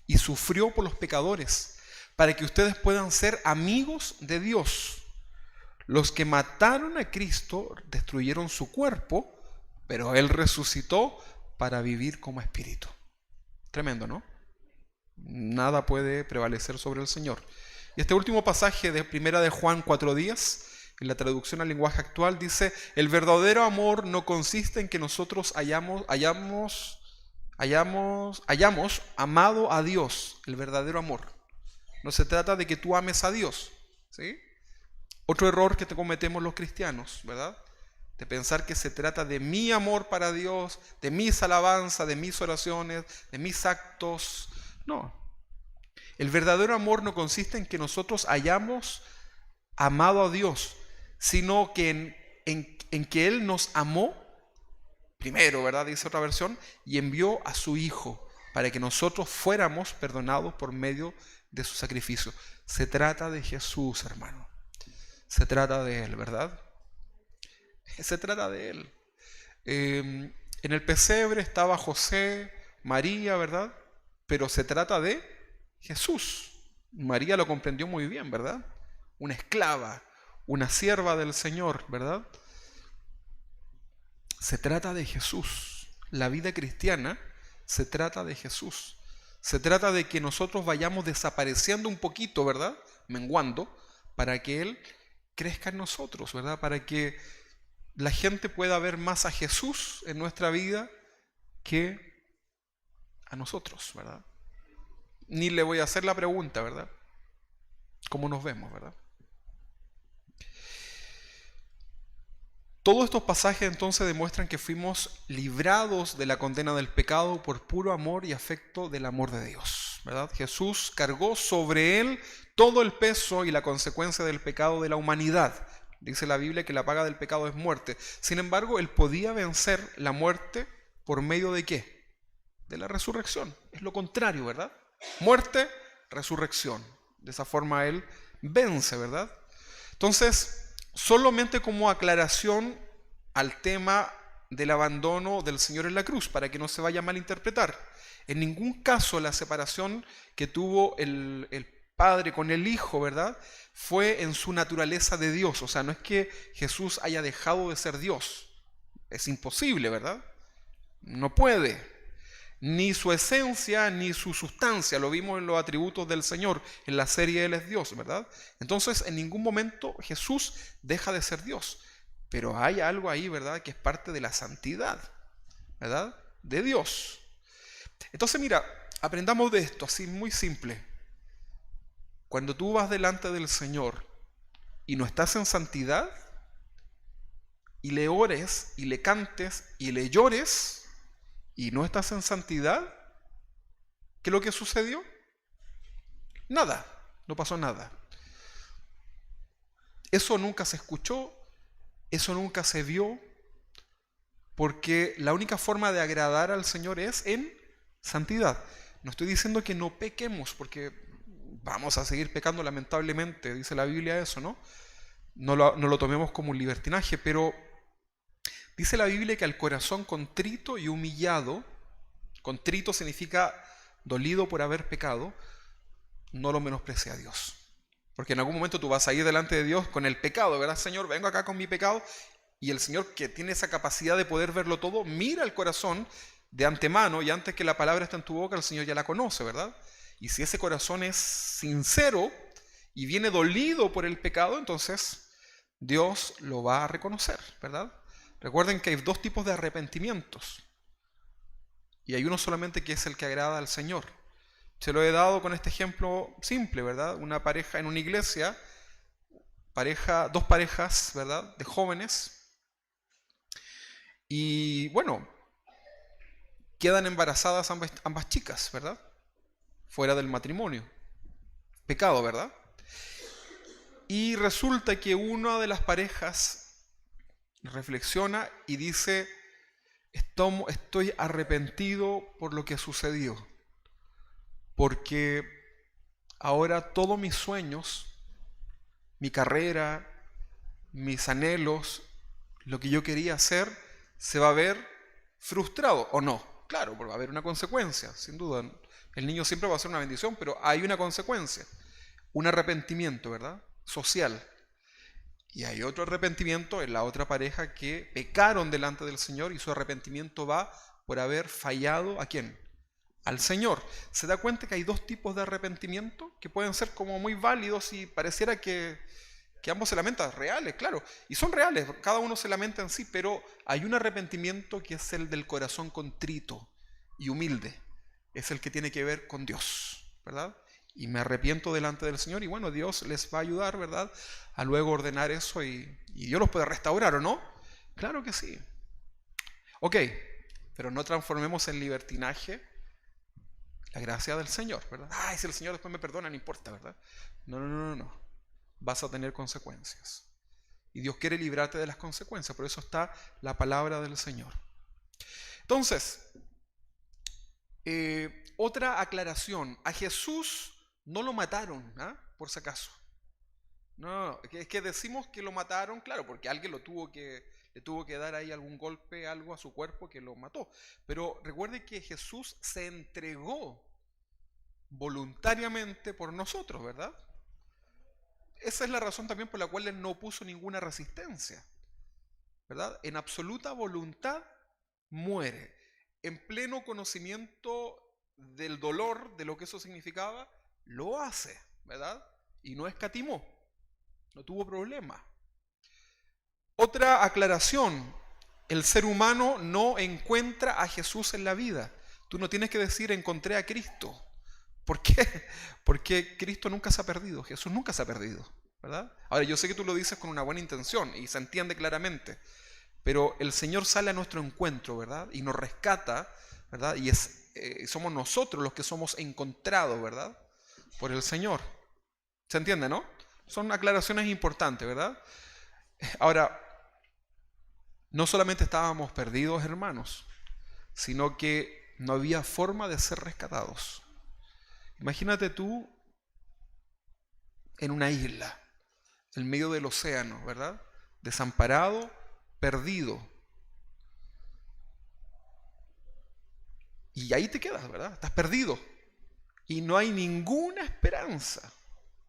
y sufrió por los pecadores, para que ustedes puedan ser amigos de Dios. Los que mataron a Cristo destruyeron su cuerpo, pero Él resucitó para vivir como espíritu. Tremendo, ¿no? Nada puede prevalecer sobre el Señor. Y este último pasaje de Primera de Juan 4:10, en la traducción al lenguaje actual, dice, el verdadero amor no consiste en que nosotros hayamos amado a Dios. El verdadero amor. No se trata de que tú ames a Dios, ¿sí? Otro error que cometemos los cristianos, ¿verdad? De pensar que se trata de mi amor para Dios, de mis alabanzas, de mis oraciones, de mis actos. No. El verdadero amor no consiste en que nosotros hayamos amado a Dios, sino que en que Él nos amó primero, ¿verdad? Dice otra versión, y envió a su Hijo para que nosotros fuéramos perdonados por medio de su sacrificio. Se trata de Jesús, hermano. Se trata de Él, ¿verdad? Se trata de Él. En el pesebre estaba José, María, ¿verdad? Pero se trata de Jesús. María lo comprendió muy bien, ¿verdad? Una esclava, una sierva del Señor, ¿verdad? Se trata de Jesús. La vida cristiana se trata de Jesús. Se trata de que nosotros vayamos desapareciendo un poquito, ¿verdad? Menguando, para que Él crezca en nosotros, ¿verdad? Para que la gente pueda ver más a Jesús en nuestra vida que a nosotros, ¿verdad? Ni le voy a hacer la pregunta, ¿verdad? ¿Cómo nos vemos, verdad? Todos estos pasajes entonces demuestran que fuimos librados de la condena del pecado por puro amor y afecto del amor de Dios, ¿verdad? Jesús cargó sobre Él todo el peso y la consecuencia del pecado de la humanidad. Dice la Biblia que la paga del pecado es muerte. Sin embargo, Él podía vencer la muerte por medio de ¿qué? De la resurrección. Es lo contrario, ¿verdad? Muerte, resurrección. De esa forma Él vence, ¿verdad? Entonces, solamente como aclaración al tema del abandono del Señor en la cruz, para que no se vaya a malinterpretar. En ningún caso la separación que tuvo el Padre con el Hijo, ¿verdad?, fue en su naturaleza de Dios. O sea, no es que Jesús haya dejado de ser Dios. Es imposible, ¿verdad? No puede. Ni su esencia, ni su sustancia. Lo vimos en los atributos del Señor, en la serie Él es Dios, ¿verdad? Entonces, en ningún momento Jesús deja de ser Dios. Pero hay algo ahí, ¿verdad?, que es parte de la santidad, ¿verdad?, de Dios. Entonces, mira, aprendamos de esto, así muy simple. Cuando tú vas delante del Señor y no estás en santidad, y le ores, y le cantes, y le llores, y no estás en santidad, ¿Qué es lo que sucedió? Nada, no pasó nada. Eso nunca se escuchó, eso nunca se vio, porque la única forma de agradar al Señor es en santidad. No estoy diciendo que no pequemos, porque vamos a seguir pecando lamentablemente, dice la Biblia eso, ¿no? No lo tomemos como un libertinaje, pero dice la Biblia que al corazón contrito y humillado, contrito significa dolido por haber pecado, no lo menosprecie a Dios. Porque en algún momento tú vas a ir delante de Dios con el pecado, ¿verdad, Señor? Vengo acá con mi pecado. Y el Señor, que tiene esa capacidad de poder verlo todo, mira el corazón de antemano, y antes que la palabra esté en tu boca, el Señor ya la conoce, ¿verdad? Y si ese corazón es sincero y viene dolido por el pecado, entonces Dios lo va a reconocer, ¿verdad? Recuerden que hay dos tipos de arrepentimientos. Y hay uno solamente que es el que agrada al Señor. Se lo he dado con este ejemplo simple, ¿verdad? Una pareja en una iglesia, dos parejas, ¿verdad? De jóvenes. Y bueno, quedan embarazadas ambas chicas, ¿verdad? Fuera del matrimonio. Pecado, ¿verdad? Y resulta que una de las parejas reflexiona y dice, estoy arrepentido por lo que sucedió, porque ahora todos mis sueños, mi carrera, mis anhelos, lo que yo quería hacer, se va a ver frustrado, ¿o no? Claro, porque va a haber una consecuencia, sin duda. El niño siempre va a ser una bendición, pero hay una consecuencia. Un arrepentimiento, ¿verdad? Social. Y hay otro arrepentimiento en la otra pareja que pecaron delante del Señor y su arrepentimiento va por haber fallado ¿a quién? Al Señor. ¿Se da cuenta que hay dos tipos de arrepentimiento que pueden ser como muy válidos y pareciera que ambos se lamentan? Reales, claro. Y son reales, cada uno se lamenta en sí, pero hay un arrepentimiento que es el del corazón contrito y humilde. Es el que tiene que ver con Dios, ¿verdad? Y me arrepiento delante del Señor y bueno, Dios les va a ayudar, ¿verdad? A luego ordenar eso y Dios los puede restaurar, ¿o no? Claro que sí. Ok, pero no transformemos en libertinaje la gracia del Señor, ¿verdad? Ay, si el Señor después me perdona, no importa, ¿verdad? No. Vas a tener consecuencias. Y Dios quiere librarte de las consecuencias, por eso está la palabra del Señor. Entonces, otra aclaración. A Jesús no lo mataron, ¿ah? Por si acaso. No, es que decimos que lo mataron, claro, porque alguien le tuvo que dar ahí algún golpe, algo a su cuerpo que lo mató. Pero recuerde que Jesús se entregó voluntariamente por nosotros, ¿verdad? Esa es la razón también por la cual Él no puso ninguna resistencia, ¿verdad? En absoluta voluntad muere. En pleno conocimiento del dolor, de lo que eso significaba, lo hace, ¿verdad? Y no escatimó, no tuvo problema. Otra aclaración, el ser humano no encuentra a Jesús en la vida. Tú no tienes que decir encontré a Cristo. ¿Por qué? Porque Cristo nunca se ha perdido, Jesús nunca se ha perdido, ¿verdad? Ahora, yo sé que tú lo dices con una buena intención y se entiende claramente, pero el Señor sale a nuestro encuentro, ¿verdad? Y nos rescata, ¿verdad? Y somos nosotros los que somos encontrados, ¿verdad? Por el Señor. ¿Se entiende, no? Son aclaraciones importantes, ¿verdad? Ahora, no solamente estábamos perdidos, hermanos, sino que no había forma de ser rescatados. Imagínate tú en una isla, en medio del océano, ¿verdad? Desamparado, perdido. Y ahí te quedas, ¿verdad? Estás perdido. Y no hay ninguna esperanza.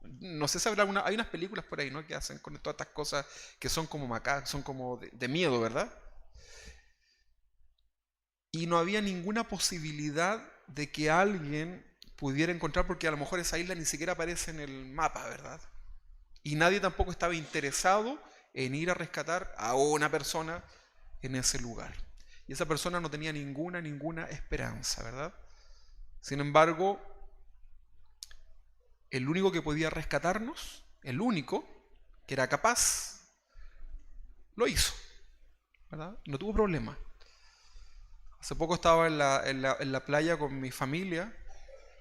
No sé si habrá hay unas películas por ahí, ¿no? Que hacen con todas estas cosas que son como macabras, son como de miedo, ¿verdad? Y no había ninguna posibilidad de que alguien pudiera encontrar, porque a lo mejor esa isla ni siquiera aparece en el mapa, ¿verdad? Y nadie tampoco estaba interesado en ir a rescatar a una persona en ese lugar. Y esa persona no tenía ninguna esperanza, ¿verdad? Sin embargo, el único que podía rescatarnos, el único que era capaz, lo hizo, ¿verdad? No tuvo problema. Hace poco estaba en la playa con mi familia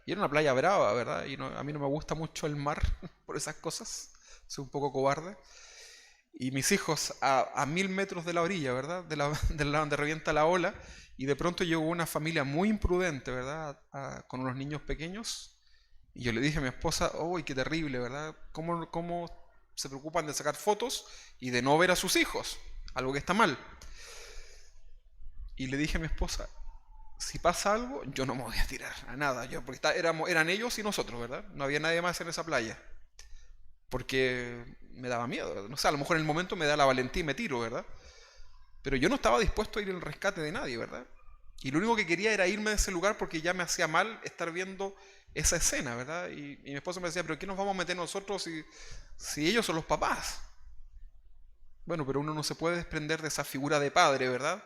Y era una playa brava, ¿verdad? Y a mí no me gusta mucho el mar por esas cosas. Soy un poco cobarde. Y mis hijos a 1000 metros de la orilla, ¿verdad? Del lado donde revienta la ola. Y de pronto llegó una familia muy imprudente, ¿verdad? Con unos niños pequeños. Y yo le dije a mi esposa, ¡uy, qué terrible!, ¿verdad? ¿Cómo se preocupan de sacar fotos y de no ver a sus hijos? Algo que está mal. Y le dije a mi esposa, si pasa algo, yo no me voy a tirar a nada. Porque eran ellos y nosotros, ¿verdad? No había nadie más en esa playa. Porque me daba miedo. No sé, a lo mejor en el momento me da la valentía y me tiro, ¿verdad? Pero yo no estaba dispuesto a ir al rescate de nadie, ¿verdad? Y lo único que quería era irme de ese lugar porque ya me hacía mal estar viendo esa escena, ¿verdad? Y mi esposo me decía, pero ¿qué nos vamos a meter nosotros si ellos son los papás? Bueno, pero uno no se puede desprender de esa figura de padre, ¿verdad?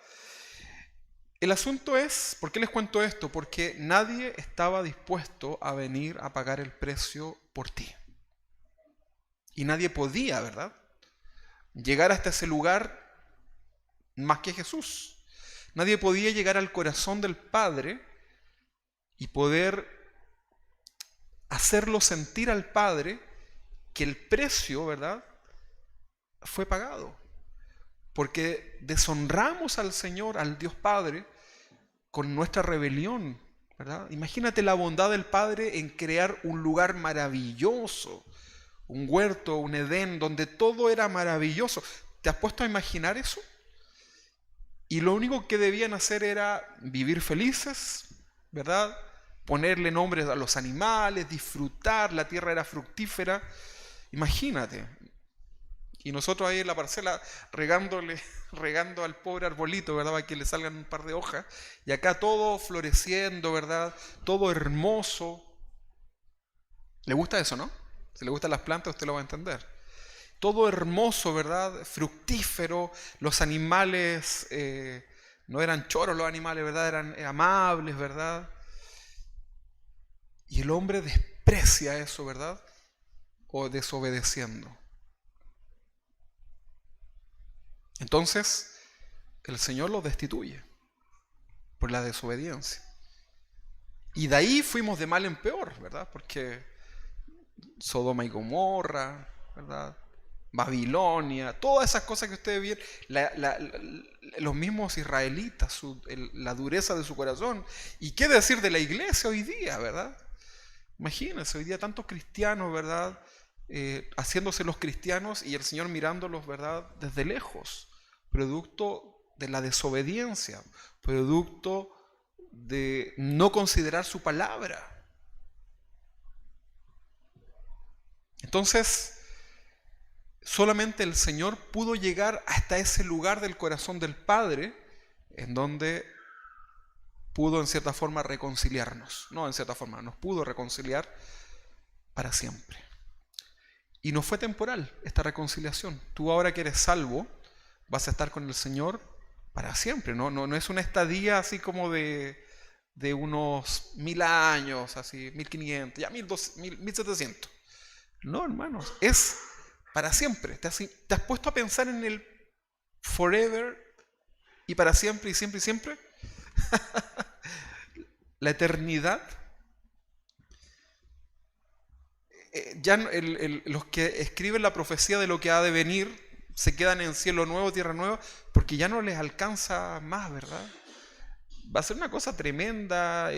El asunto es, ¿por qué les cuento esto? Porque nadie estaba dispuesto a venir a pagar el precio por ti. Y nadie podía, ¿verdad?, llegar hasta ese lugar más que Jesús. Nadie podía llegar al corazón del Padre y poder hacerlo sentir al Padre que el precio, ¿verdad?, fue pagado. Porque deshonramos al Señor, al Dios Padre, con nuestra rebelión, ¿verdad? Imagínate la bondad del Padre en crear un lugar maravilloso, un huerto, un Edén, donde todo era maravilloso. ¿Te has puesto a imaginar eso? Y lo único que debían hacer era vivir felices, ¿verdad? Ponerle nombres a los animales, disfrutar, la tierra era fructífera. Imagínate. Y nosotros ahí en la parcela regando al pobre arbolito, ¿verdad? Para que le salgan un par de hojas. Y acá todo floreciendo, ¿verdad? Todo hermoso. ¿Le gusta eso, no? Si le gustan las plantas, usted lo va a entender. Todo hermoso, ¿verdad? Fructífero. Los animales no eran choros los animales, ¿verdad? Eran amables, ¿verdad? Y el hombre desprecia eso, ¿verdad? O desobedeciendo. Entonces, el Señor los destituye por la desobediencia. Y de ahí fuimos de mal en peor, ¿verdad? Porque Sodoma y Gomorra, ¿verdad? Babilonia, todas esas cosas que ustedes vieron, los mismos israelitas, la dureza de su corazón. ¿Y qué decir de la iglesia hoy día, verdad? Imagínense, hoy día tantos cristianos, ¿verdad? Haciéndose los cristianos y el Señor mirándolos, ¿verdad?, desde lejos, producto de la desobediencia, producto de no considerar su palabra. Entonces, solamente el Señor pudo llegar hasta ese lugar del corazón del Padre, en donde pudo en cierta forma reconciliarnos. No en cierta forma, nos pudo reconciliar para siempre. Y no fue temporal esta reconciliación. Tú ahora que eres salvo, vas a estar con el Señor para siempre. No es una estadía así como de unos 1000 años, así 1500, ya 1700. No, hermanos, es para siempre. ¿Te has puesto a pensar en el forever y para siempre y siempre y siempre? La eternidad. Ya los que escriben la profecía de lo que ha de venir se quedan en cielo nuevo, tierra nueva, porque ya no les alcanza más, ¿verdad? Va a ser una cosa tremenda.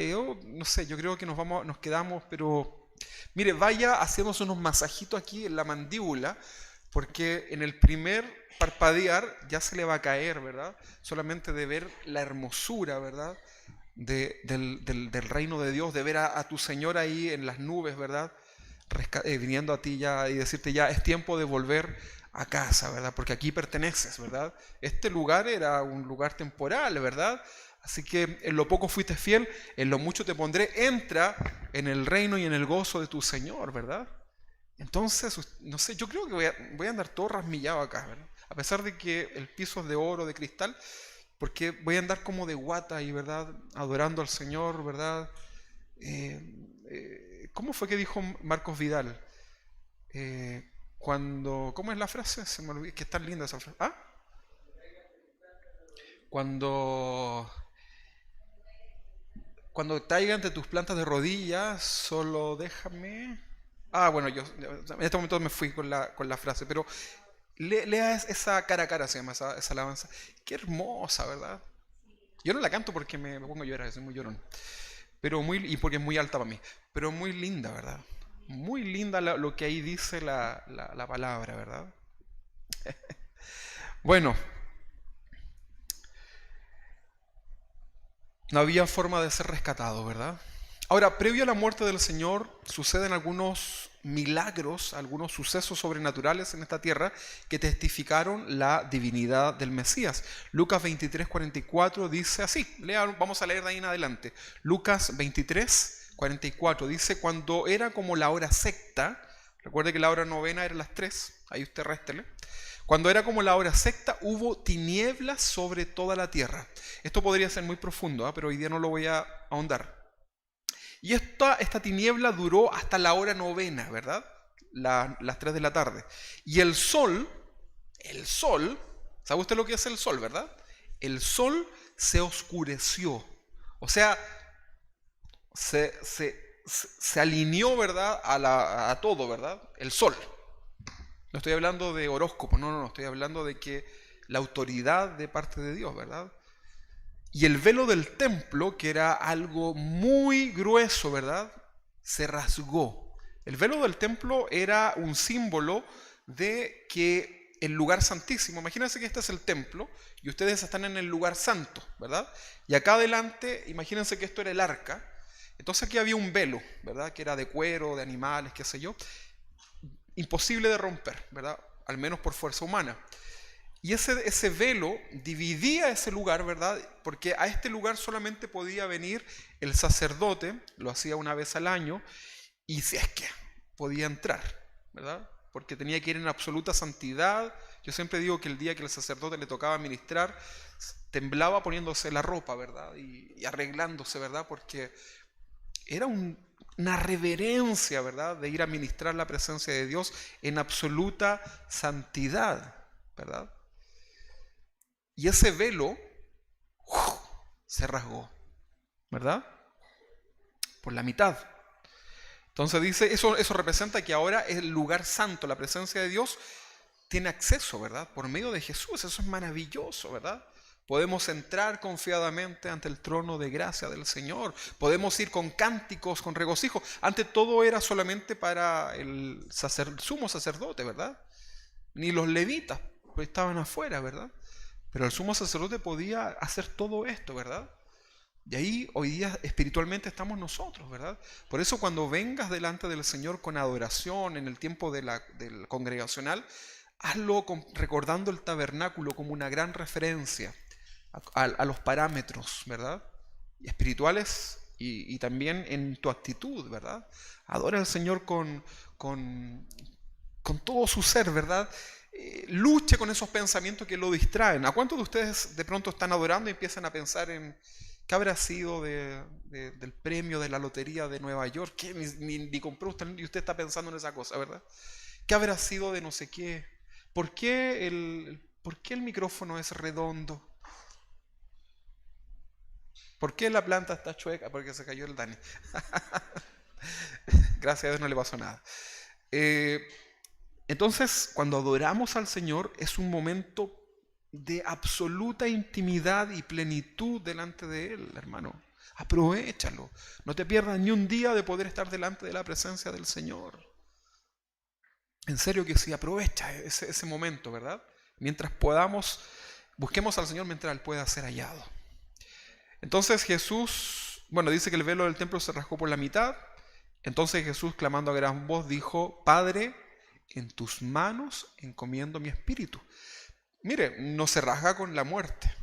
No sé, yo creo que nos quedamos, pero mire, vaya haciéndose unos masajitos aquí en la mandíbula, porque en el primer parpadear ya se le va a caer, ¿verdad? Solamente de ver la hermosura, ¿verdad?, del reino de Dios, de ver a tu Señor ahí en las nubes, ¿verdad?, viniendo a ti ya y decirte ya es tiempo de volver a casa, ¿verdad? Porque aquí perteneces, ¿verdad? Este lugar era un lugar temporal, ¿verdad? Así que en lo poco fuiste fiel, en lo mucho te pondré, entra en el reino y en el gozo de tu Señor, ¿verdad? Entonces, no sé, yo creo que voy a andar todo rasmillado acá, ¿verdad? A pesar de que el piso es de oro, de cristal, porque voy a andar como de guata ahí, ¿verdad? Adorando al Señor, ¿verdad? ¿Cómo fue que dijo Marcos Vidal? ¿Cómo es la frase? Se me olvidó, que es tan linda esa frase. ¿Ah? cuando caiga ante tus plantas de rodillas, solo déjame... Bueno, yo en este momento me fui con la frase, pero lea esa cara a cara, se llama esa alabanza. Qué hermosa, ¿verdad? Yo no la canto porque me pongo a llorar, soy muy llorón. Y porque es muy alta para mí. Pero muy linda, ¿verdad? Muy linda lo que ahí dice la palabra, ¿verdad? Bueno, no había forma de ser rescatado, ¿verdad? Ahora, previo a la muerte del Señor, suceden algunos milagros, algunos sucesos sobrenaturales en esta tierra que testificaron la divinidad del Mesías. Lucas 23:44 dice así, vamos a leer de ahí en adelante. Lucas 23:44 dice, cuando era como la hora sexta, recuerde que la hora novena era las 3, ahí usted réstele. Cuando era como la hora sexta, hubo tinieblas sobre toda la tierra. Esto podría ser muy profundo, pero hoy día no lo voy a ahondar. Y esta tiniebla duró hasta la hora novena, ¿verdad? Las 3 de la tarde. Y el sol, ¿sabe usted lo que es el sol, verdad? El sol se oscureció. O sea, se alineó, ¿verdad? A todo, ¿verdad? El sol. No estoy hablando de horóscopo, no, estoy hablando de que la autoridad de parte de Dios, ¿verdad? Y el velo del templo, que era algo muy grueso, ¿verdad? Se rasgó. El velo del templo era un símbolo de que el lugar santísimo, imagínense que este es el templo y ustedes están en el lugar santo, ¿verdad? Y acá adelante, imagínense que esto era el arca. Entonces aquí había un velo, ¿verdad? Que era de cuero, de animales, qué sé yo. Imposible de romper, ¿verdad? Al menos por fuerza humana. Y ese velo dividía ese lugar, ¿verdad? Porque a este lugar solamente podía venir el sacerdote, lo hacía una vez al año, y si es que podía entrar, ¿verdad? Porque tenía que ir en absoluta santidad. Yo siempre digo que el día que el sacerdote le tocaba ministrar, temblaba poniéndose la ropa, ¿verdad? Y arreglándose, ¿verdad? Porque era una reverencia, ¿verdad? De ir a ministrar la presencia de Dios en absoluta santidad, ¿verdad? Y ese velo se rasgó, ¿verdad? Por la mitad. Entonces dice, eso representa que ahora el lugar santo, la presencia de Dios, tiene acceso, ¿verdad? Por medio de Jesús. Eso es maravilloso, ¿verdad? Podemos entrar confiadamente ante el trono de gracia del Señor. Podemos ir con cánticos, con regocijo. Antes todo era solamente para el sumo sacerdote, ¿verdad? Ni los levitas, pues estaban afuera, ¿verdad? Pero el sumo sacerdote podía hacer todo esto, ¿verdad? Y ahí hoy día espiritualmente estamos nosotros, ¿verdad? Por eso cuando vengas delante del Señor con adoración en el tiempo del congregacional, hazlo recordando el tabernáculo como una gran referencia a los parámetros, ¿verdad? Espirituales y también en tu actitud, ¿verdad? Adora al Señor con todo su ser, ¿verdad? Luche con esos pensamientos que lo distraen. ¿A cuántos de ustedes de pronto están adorando y empiezan a pensar en qué habrá sido del premio de la lotería de Nueva York? ¿Qué? Ni compró usted y usted está pensando en esa cosa, ¿verdad? ¿Qué habrá sido de no sé qué? ¿Por qué el micrófono es redondo? ¿Por qué la planta está chueca? Porque se cayó el Dani. Gracias a Dios no le pasó nada. Entonces, cuando adoramos al Señor, es un momento de absoluta intimidad y plenitud delante de Él, hermano. Aprovéchalo. No te pierdas ni un día de poder estar delante de la presencia del Señor. En serio que sí, aprovecha ese momento, ¿verdad? Mientras podamos, busquemos al Señor mientras Él pueda ser hallado. Entonces Jesús, dice que el velo del templo se rasgó por la mitad. Entonces Jesús, clamando a gran voz, dijo, Padre, en tus manos encomiendo mi espíritu. Mire, no se rasga con la muerte.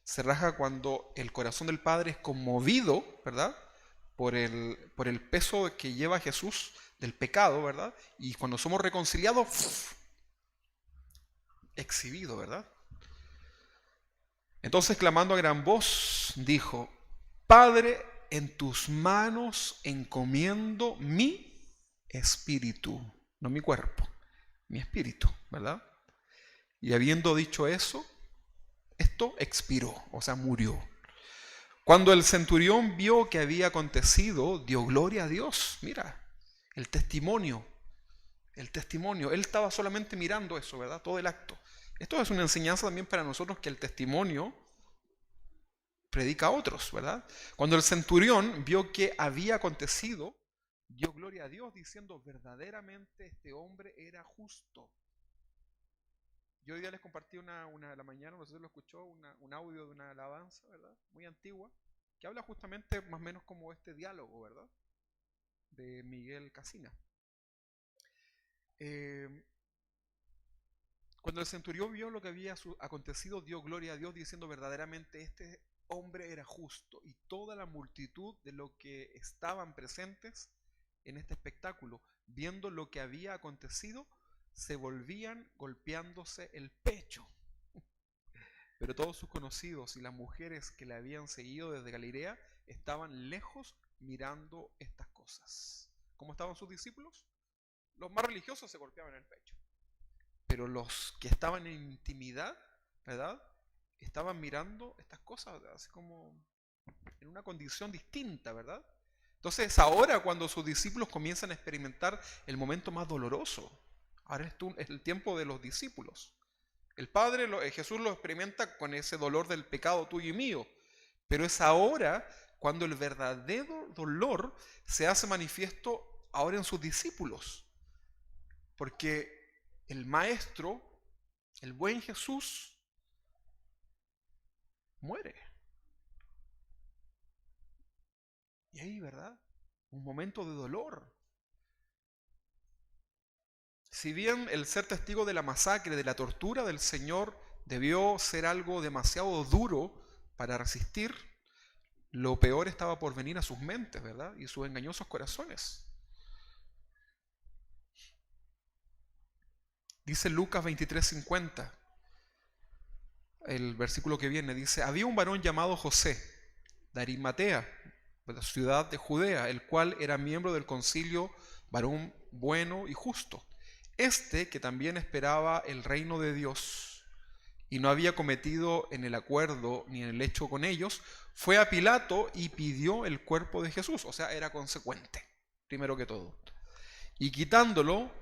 Se rasga cuando el corazón del Padre es conmovido, ¿verdad? Por el peso que lleva Jesús del pecado, ¿verdad? Y cuando somos reconciliados, exhibido, ¿verdad? Entonces, clamando a gran voz, dijo, Padre, en tus manos encomiendo mi espíritu, no mi cuerpo, mi espíritu, ¿verdad? Y habiendo dicho eso, esto expiró, o sea, murió. Cuando el centurión vio que había acontecido, dio gloria a Dios. Mira, el testimonio. El testimonio. Él estaba solamente mirando eso, ¿verdad? Todo el acto. Esto es una enseñanza también para nosotros, que el testimonio predica a otros, ¿verdad? Cuando el centurión vio que había acontecido, dio gloria a Dios diciendo: verdaderamente este hombre era justo. Yo hoy día les compartí una de la mañana, no sé si lo escuchó, un audio de una alabanza, ¿verdad? Muy antigua, que habla justamente más o menos como este diálogo, ¿verdad? De Miguel Casina. Cuando el centurión vio lo que había acontecido, dio gloria a Dios diciendo: verdaderamente este hombre era justo. Y toda la multitud de los que estaban presentes en este espectáculo, viendo lo que había acontecido, se volvían golpeándose el pecho. Pero todos sus conocidos y las mujeres que le habían seguido desde Galilea estaban lejos mirando estas cosas. ¿Cómo estaban sus discípulos? Los más religiosos se golpeaban el pecho, pero los que estaban en intimidad, ¿verdad?, estaban mirando estas cosas, ¿verdad?, así como en una condición distinta, ¿verdad? Entonces ahora, cuando sus discípulos comienzan a experimentar el momento más doloroso, ahora es el tiempo de los discípulos. El Padre, Jesús lo experimenta con ese dolor del pecado tuyo y mío, pero es ahora cuando el verdadero dolor se hace manifiesto ahora en sus discípulos, porque el Maestro, el buen Jesús, muere. Y ahí, ¿verdad?, un momento de dolor. Si bien el ser testigo de la masacre, de la tortura del Señor, debió ser algo demasiado duro para resistir, lo peor estaba por venir a sus mentes, ¿verdad?, y sus engañosos corazones. Dice Lucas 23:50, el versículo que viene, dice: había un varón llamado José, de Arimatea, de la ciudad de Judea, el cual era miembro del concilio, varón bueno y justo. Que también esperaba el reino de Dios y no había cometido en el acuerdo ni en el hecho con ellos, fue a Pilato y pidió el cuerpo de Jesús. O sea, era consecuente, primero que todo. Y quitándolo,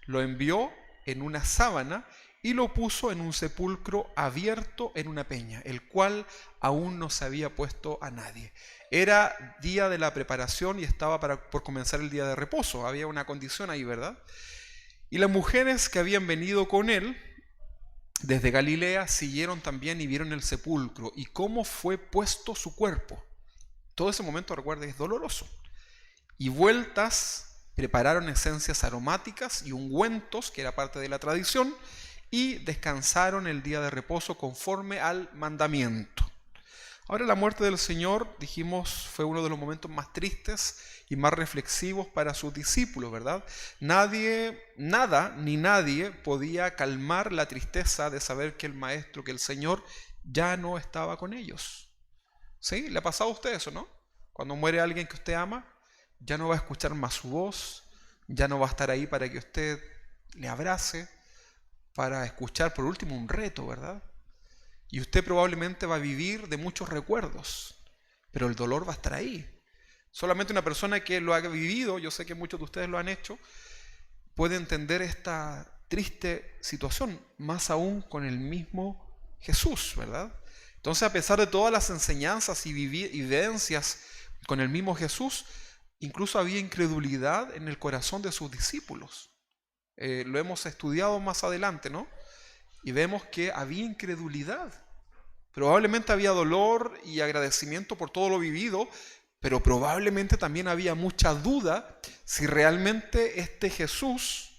lo envió en una sábana y lo puso en un sepulcro abierto en una peña, el cual aún no se había puesto a nadie. Era día de la preparación y estaba por comenzar el día de reposo. Había una condición ahí, ¿verdad? Y las mujeres que habían venido con él desde Galilea siguieron también y vieron el sepulcro y cómo fue puesto su cuerpo. Todo ese momento, recuerden, es doloroso. Y vueltas, prepararon esencias aromáticas y ungüentos, que era parte de la tradición, y descansaron el día de reposo conforme al mandamiento. Ahora, la muerte del Señor, dijimos, fue uno de los momentos más tristes y más reflexivos para sus discípulos, ¿verdad? Nada ni nadie podía calmar la tristeza de saber que el Maestro, que el Señor, ya no estaba con ellos. ¿Sí? ¿Le ha pasado a usted eso, no? Cuando muere alguien que usted ama, ya no va a escuchar más su voz, ya no va a estar ahí para que usted le abrace, para escuchar por último un reto, ¿verdad? Y usted probablemente va a vivir de muchos recuerdos, pero el dolor va a estar ahí. Solamente una persona que lo ha vivido, yo sé que muchos de ustedes lo han hecho, puede entender esta triste situación, más aún con el mismo Jesús, ¿verdad? Entonces, a pesar de todas las enseñanzas y vivencias con el mismo Jesús, incluso había incredulidad en el corazón de sus discípulos. Lo hemos estudiado más adelante, ¿no? Y vemos que había incredulidad. Probablemente había dolor y agradecimiento por todo lo vivido, pero probablemente también había mucha duda si realmente este Jesús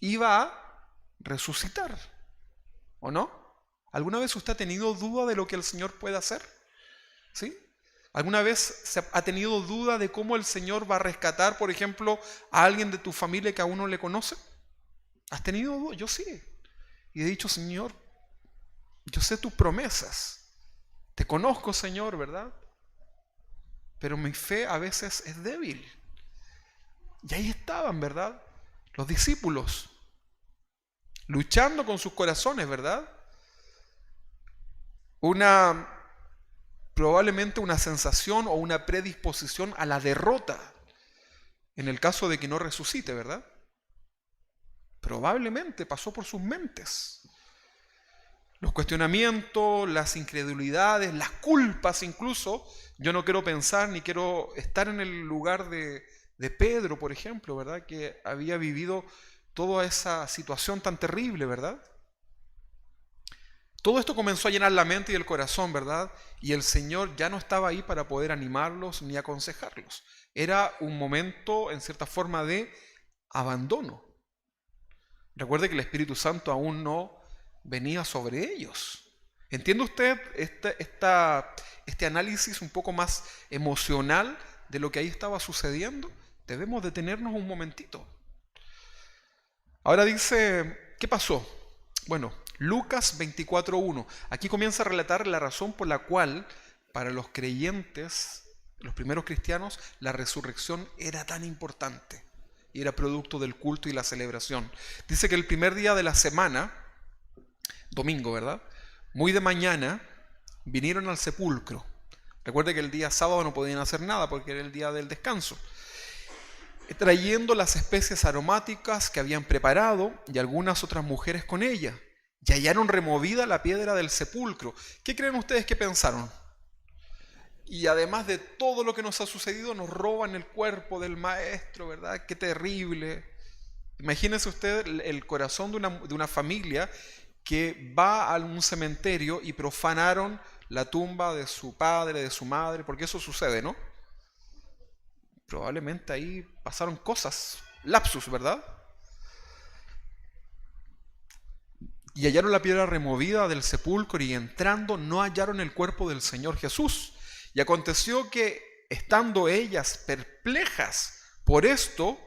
iba a resucitar, ¿o no? ¿Alguna vez usted ha tenido duda de lo que el Señor puede hacer? ¿Sí? ¿Alguna vez ha tenido duda de cómo el Señor va a rescatar, por ejemplo, a alguien de tu familia que aún no le conoce? ¿Has tenido duda? Yo sí. Y he dicho: Señor, yo sé tus promesas. Te conozco, Señor, ¿verdad? Pero mi fe a veces es débil. Y ahí estaban, ¿verdad?, los discípulos, luchando con sus corazones, ¿verdad? Una probablemente una sensación o una predisposición a la derrota en el caso de que no resucite, ¿verdad? Probablemente pasó por sus mentes. Los cuestionamientos, las incredulidades, las culpas incluso. Yo no quiero pensar ni quiero estar en el lugar de Pedro, por ejemplo, ¿verdad? Que había vivido toda esa situación tan terrible, ¿verdad? Todo esto comenzó a llenar la mente y el corazón, ¿verdad? Y el Señor ya no estaba ahí para poder animarlos ni aconsejarlos. Era un momento, en cierta forma, de abandono. Recuerde que el Espíritu Santo aún no venía sobre ellos. ¿Entiende usted este análisis un poco más emocional de lo que ahí estaba sucediendo? Debemos detenernos un momentito. Ahora dice, ¿qué pasó? Bueno, Lucas 24:1. Aquí comienza a relatar la razón por la cual para los creyentes, los primeros cristianos, la resurrección era tan importante y era producto del culto y la celebración. Dice que el primer día de la semana, domingo, ¿verdad? Muy de mañana, vinieron al sepulcro. Recuerde que el día sábado no podían hacer nada porque era el día del descanso. Trayendo las especies aromáticas que habían preparado y algunas otras mujeres con ella. Y hallaron removida la piedra del sepulcro. ¿Qué creen ustedes que pensaron? Y además de todo lo que nos ha sucedido, nos roban el cuerpo del maestro, ¿verdad? Qué terrible. Imagínense usted el corazón de una familia que va a un cementerio y profanaron la tumba de su padre, de su madre, porque eso sucede, ¿no? Probablemente ahí pasaron cosas, lapsus, ¿verdad? Y hallaron la piedra removida del sepulcro y entrando no hallaron el cuerpo del Señor Jesús. Y aconteció que, estando ellas perplejas por esto,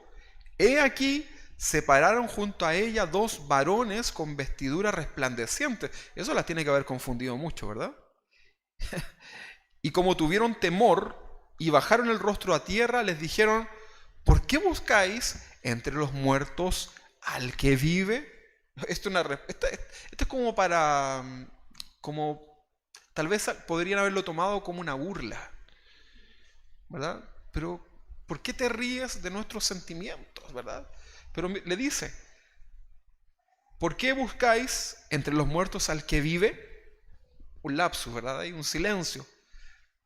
he aquí, se pararon junto a ella dos varones con vestiduras resplandecientes. Eso las tiene que haber confundido mucho, ¿verdad? Y como tuvieron temor y bajaron el rostro a tierra, les dijeron, ¿por qué buscáis entre los muertos al que vive? Esto es como para, tal vez podrían haberlo tomado como una burla, ¿verdad? Pero, ¿por qué te ríes de nuestros sentimientos, verdad? Pero le dice, ¿por qué buscáis entre los muertos al que vive? Un lapsus, ¿verdad? Hay un silencio.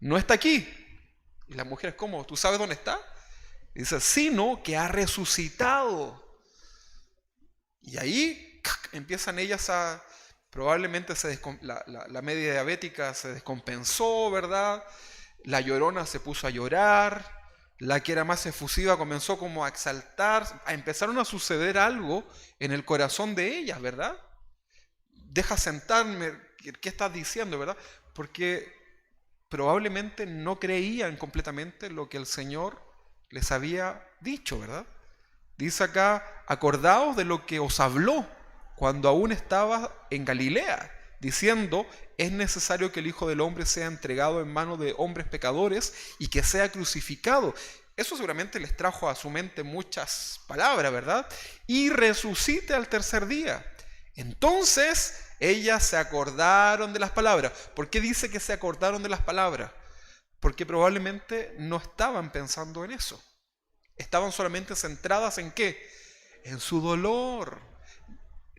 No está aquí. Y la mujer es como, ¿tú sabes dónde está? Y dice, sino que ha resucitado. Y ahí empiezan ellas a, probablemente la media diabética se descompensó, ¿verdad? La llorona se puso a llorar. La que era más efusiva comenzó como a exaltar, empezaron a suceder algo en el corazón de ellas, ¿verdad? Deja sentarme, ¿qué estás diciendo, verdad? Porque probablemente no creían completamente lo que el Señor les había dicho, ¿verdad? Dice acá, acordaos de lo que os habló cuando aún estaba en Galilea, diciendo, es necesario que el Hijo del Hombre sea entregado en manos de hombres pecadores y que sea crucificado. Eso seguramente les trajo a su mente muchas palabras, ¿verdad? Y resucite al tercer día. Entonces ellas se acordaron de las palabras. ¿Por qué dice que se acordaron de las palabras? Porque probablemente no estaban pensando en eso. Estaban solamente centradas ¿en qué? En su dolor.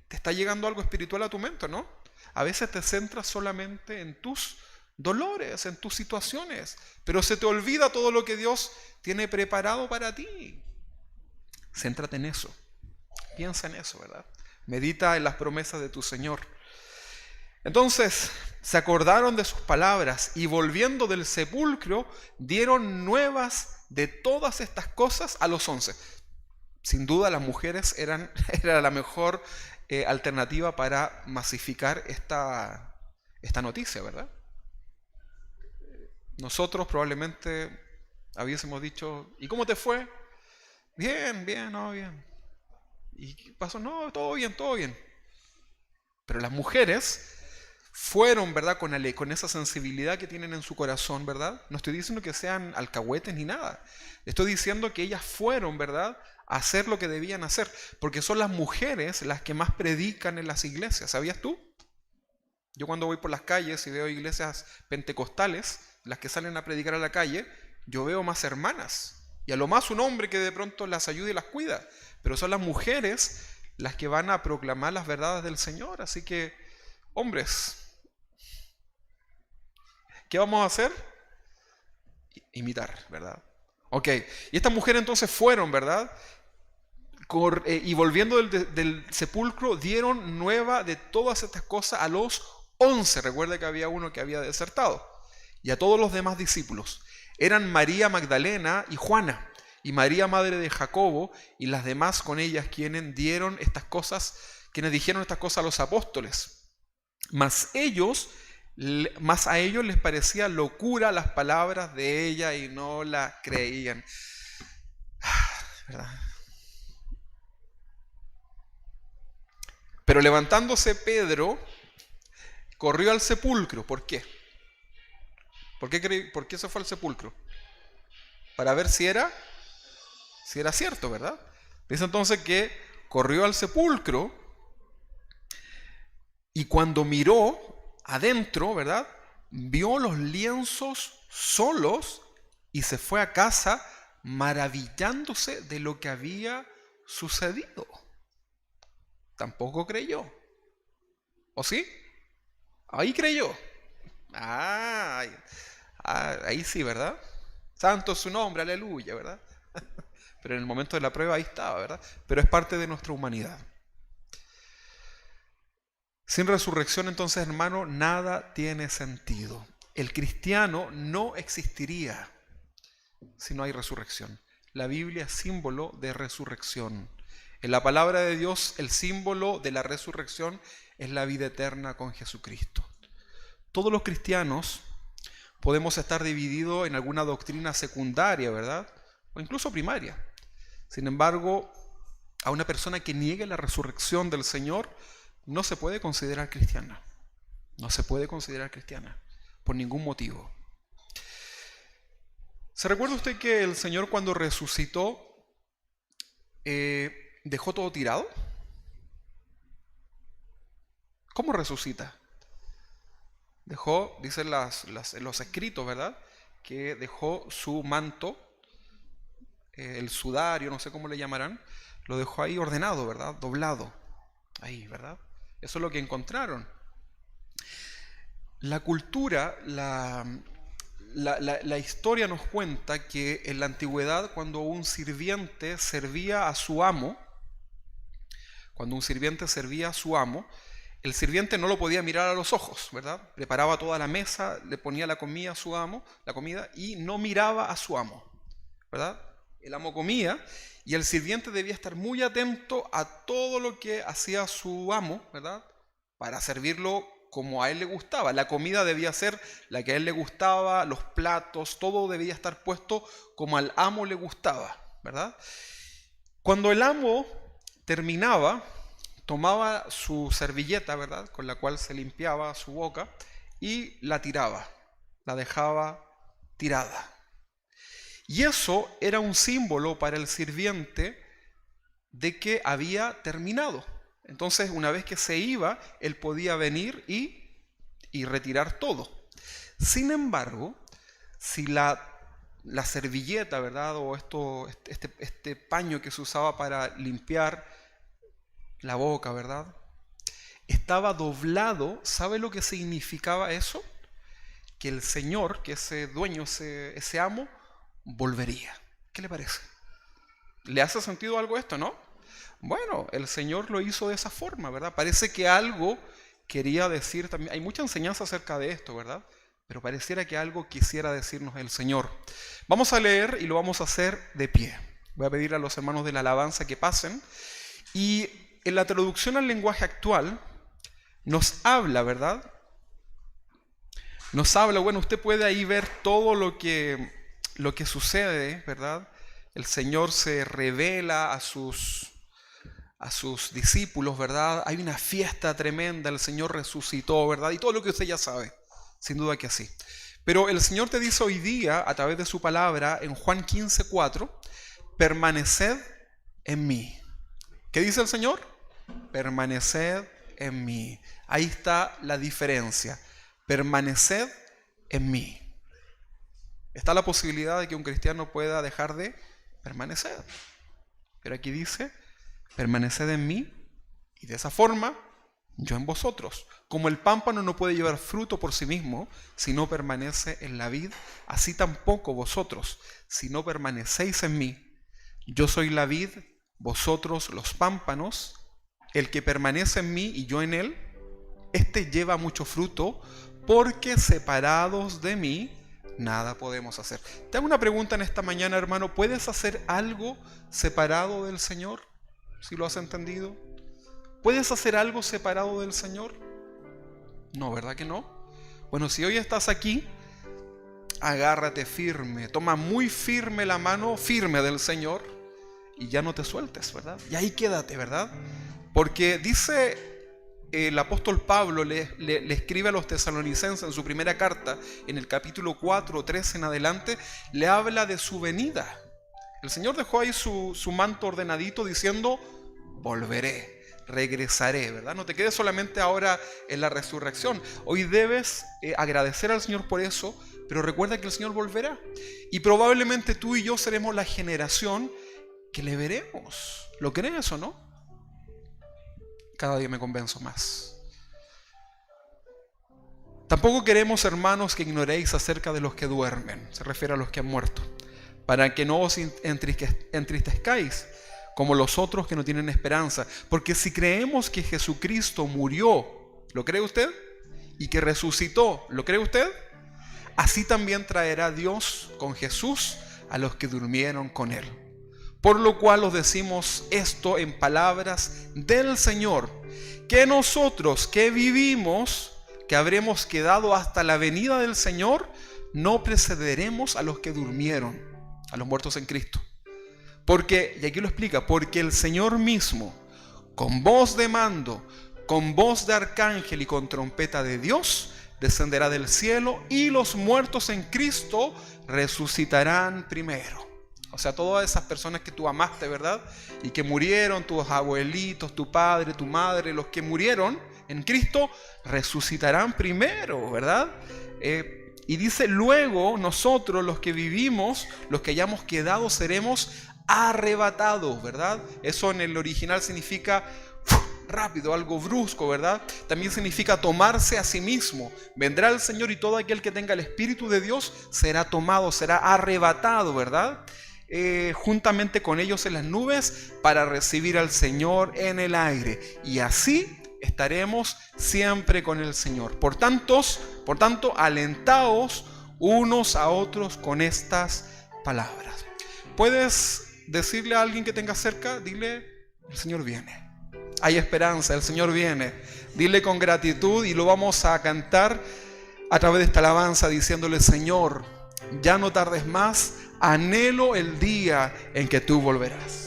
Te está llegando algo espiritual a tu mente, ¿no? A veces te centras solamente en tus dolores, en tus situaciones, pero se te olvida todo lo que Dios tiene preparado para ti. Céntrate en eso. Piensa en eso, ¿verdad? Medita en las promesas de tu Señor. Entonces, se acordaron de sus palabras y volviendo del sepulcro, dieron nuevas de todas estas cosas a los 11. Sin duda las mujeres era la mejor alternativa para masificar esta noticia, ¿verdad? Nosotros probablemente hubiésemos dicho, ¿y cómo te fue? Bien, no, bien. ¿Y qué pasó? No, todo bien, todo bien. Pero las mujeres fueron, ¿verdad? Con esa sensibilidad que tienen en su corazón, ¿verdad? No estoy diciendo que sean alcahuetes ni nada. Estoy diciendo que ellas fueron, ¿verdad?, a hacer lo que debían hacer. Porque son las mujeres las que más predican en las iglesias. ¿Sabías tú? Yo cuando voy por las calles y veo iglesias pentecostales, las que salen a predicar a la calle, yo veo más hermanas. Y a lo más un hombre que de pronto las ayuda y las cuida. Pero son las mujeres las que van a proclamar las verdades del Señor. Así que, hombres, ¿qué vamos a hacer? Imitar, ¿verdad? Ok, y estas mujeres entonces fueron, ¿verdad? Y volviendo del sepulcro, dieron nueva de todas estas cosas a los 11. Recuerda que había uno que había desertado. Y a todos los demás discípulos. Eran María Magdalena y Juana, y María madre de Jacobo, y las demás con ellas quienes dijeron estas cosas a los apóstoles. Mas a ellos les parecía locura las palabras de ella y no las creían. ¿Verdad? Pero levantándose Pedro, corrió al sepulcro. ¿Por qué? ¿Por qué se fue al sepulcro? Para ver si era cierto, ¿verdad? Dice entonces que corrió al sepulcro y cuando miró adentro, ¿verdad? Vio los lienzos solos y se fue a casa maravillándose de lo que había sucedido. Tampoco creyó. ¿O sí? Ahí creyó. Ahí sí, ¿verdad? Santo es su nombre, aleluya, ¿verdad? Pero en el momento de la prueba ahí estaba, ¿verdad? Pero es parte de nuestra humanidad. Sin resurrección, entonces, hermano, nada tiene sentido. El cristiano no existiría si no hay resurrección. La Biblia es símbolo de resurrección. En la palabra de Dios, el símbolo de la resurrección es la vida eterna con Jesucristo. Todos los cristianos podemos estar divididos en alguna doctrina secundaria, ¿verdad? O incluso primaria. Sin embargo, a una persona que niegue la resurrección del Señor no se puede considerar cristiana. No se puede considerar cristiana por ningún motivo. ¿Se recuerda usted que el Señor cuando resucitó dejó todo tirado? ¿Cómo resucita? Dejó, dicen los escritos, ¿verdad? Que dejó su manto, el sudario, no sé cómo le llamarán, lo dejó ahí ordenado, ¿verdad? Doblado. Ahí, ¿verdad? Eso es lo que encontraron. La cultura, la historia nos cuenta que en la antigüedad, cuando un sirviente servía a su amo, el sirviente no lo podía mirar a los ojos, ¿verdad? Preparaba toda la mesa, le ponía la comida a su amo, la comida, y no miraba a su amo, ¿verdad? El amo comía y el sirviente debía estar muy atento a todo lo que hacía su amo, ¿verdad? Para servirlo como a él le gustaba. La comida debía ser la que a él le gustaba, los platos, todo debía estar puesto como al amo le gustaba, ¿verdad? Cuando el amo terminaba, tomaba su servilleta, ¿verdad?, con la cual se limpiaba su boca y la tiraba, la dejaba tirada. Y eso era un símbolo para el sirviente de que había terminado. Entonces, una vez que se iba, él podía venir y retirar todo. Sin embargo, si la servilleta, ¿verdad?, o este paño que se usaba para limpiar la boca, ¿verdad?, estaba doblado, ¿sabe lo que significaba eso? Que el Señor, que ese dueño, ese amo, volvería. ¿Qué le parece? ¿Le hace sentido algo esto, no? Bueno, el Señor lo hizo de esa forma, ¿verdad? Parece que algo quería decir también. Hay mucha enseñanza acerca de esto, ¿verdad? Pero pareciera que algo quisiera decirnos el Señor. Vamos a leer y lo vamos a hacer de pie. Voy a pedir a los hermanos de la alabanza que pasen. Y en la traducción al lenguaje actual nos habla, ¿verdad? Nos habla, bueno, usted puede ahí ver todo lo que sucede, ¿verdad? El Señor se revela a sus discípulos, ¿verdad? Hay una fiesta tremenda, el Señor resucitó, ¿verdad? Y todo lo que usted ya sabe, sin duda que así. Pero el Señor te dice hoy día, a través de su palabra, en Juan 15:4, permaneced en mí. ¿Qué dice el Señor? Permaneced en mí. Ahí está la diferencia. Permaneced en mí. está la posibilidad de que un cristiano pueda dejar de permanecer. Pero aquí dice, permaneced en mí, y de esa forma, yo en vosotros. Como el pámpano no puede llevar fruto por sí mismo si no permanece en la vid, así tampoco vosotros, si no permanecéis en mí. Yo soy la vid, vosotros los pámpanos. El que permanece en mí y yo en él, este lleva mucho fruto, porque separados de mí nada podemos hacer. Te hago una pregunta en esta mañana, hermano. ¿Puedes hacer algo separado del Señor? ¿Si lo has entendido? ¿Puedes hacer algo separado del Señor? No, ¿verdad que no? Bueno, si hoy estás aquí, agárrate firme, toma muy firme la mano firme del Señor y ya no te sueltes, ¿verdad? Y ahí quédate, ¿verdad? Porque dice el apóstol Pablo, le escribe a los tesalonicenses en su primera carta, en el capítulo 4, 13 en adelante, le habla de su venida. El Señor dejó ahí su manto ordenadito diciendo, volveré. Regresaré, ¿verdad? No te quedes solamente ahora en la resurrección. Hoy debes agradecer al Señor por eso, pero recuerda que el Señor volverá. Y probablemente tú y yo seremos la generación que le veremos. ¿Lo crees o no? Cada día me convenzo más. Tampoco queremos, hermanos, que ignoréis acerca de los que duermen. Se refiere a los que han muerto. Para que no os entristezcáis como los otros que no tienen esperanza. Porque si creemos que Jesucristo murió, ¿lo cree usted? Y que resucitó, ¿lo cree usted? Así también traerá Dios con Jesús a los que durmieron con él. Por lo cual os decimos esto en palabras del Señor, que nosotros que vivimos, que habremos quedado hasta la venida del Señor, no precederemos a los que durmieron, a los muertos en Cristo. Porque, y aquí lo explica, porque el Señor mismo, con voz de mando, con voz de arcángel y con trompeta de Dios, descenderá del cielo y los muertos en Cristo resucitarán primero. O sea, todas esas personas que tú amaste, ¿verdad? Y que murieron, tus abuelitos, tu padre, tu madre, los que murieron en Cristo, resucitarán primero, ¿verdad? Y dice, luego nosotros los que vivimos, los que hayamos quedado, seremos arrebatados, ¿verdad? Eso en el original significa rápido, algo brusco, ¿verdad? También significa tomarse a sí mismo. Vendrá el Señor y todo aquel que tenga el Espíritu de Dios será tomado, será arrebatado, ¿verdad? Juntamente con ellos en las nubes para recibir al Señor en el aire. Y así estaremos siempre con el Señor. Por tanto, alentaos unos a otros con estas palabras. ¿Puedes decirle a alguien que tenga cerca? Dile, el Señor viene. Hay esperanza, el Señor viene. Dile con gratitud y lo vamos a cantar a través de esta alabanza diciéndole, Señor, ya no tardes más, anhelo el día en que tú volverás.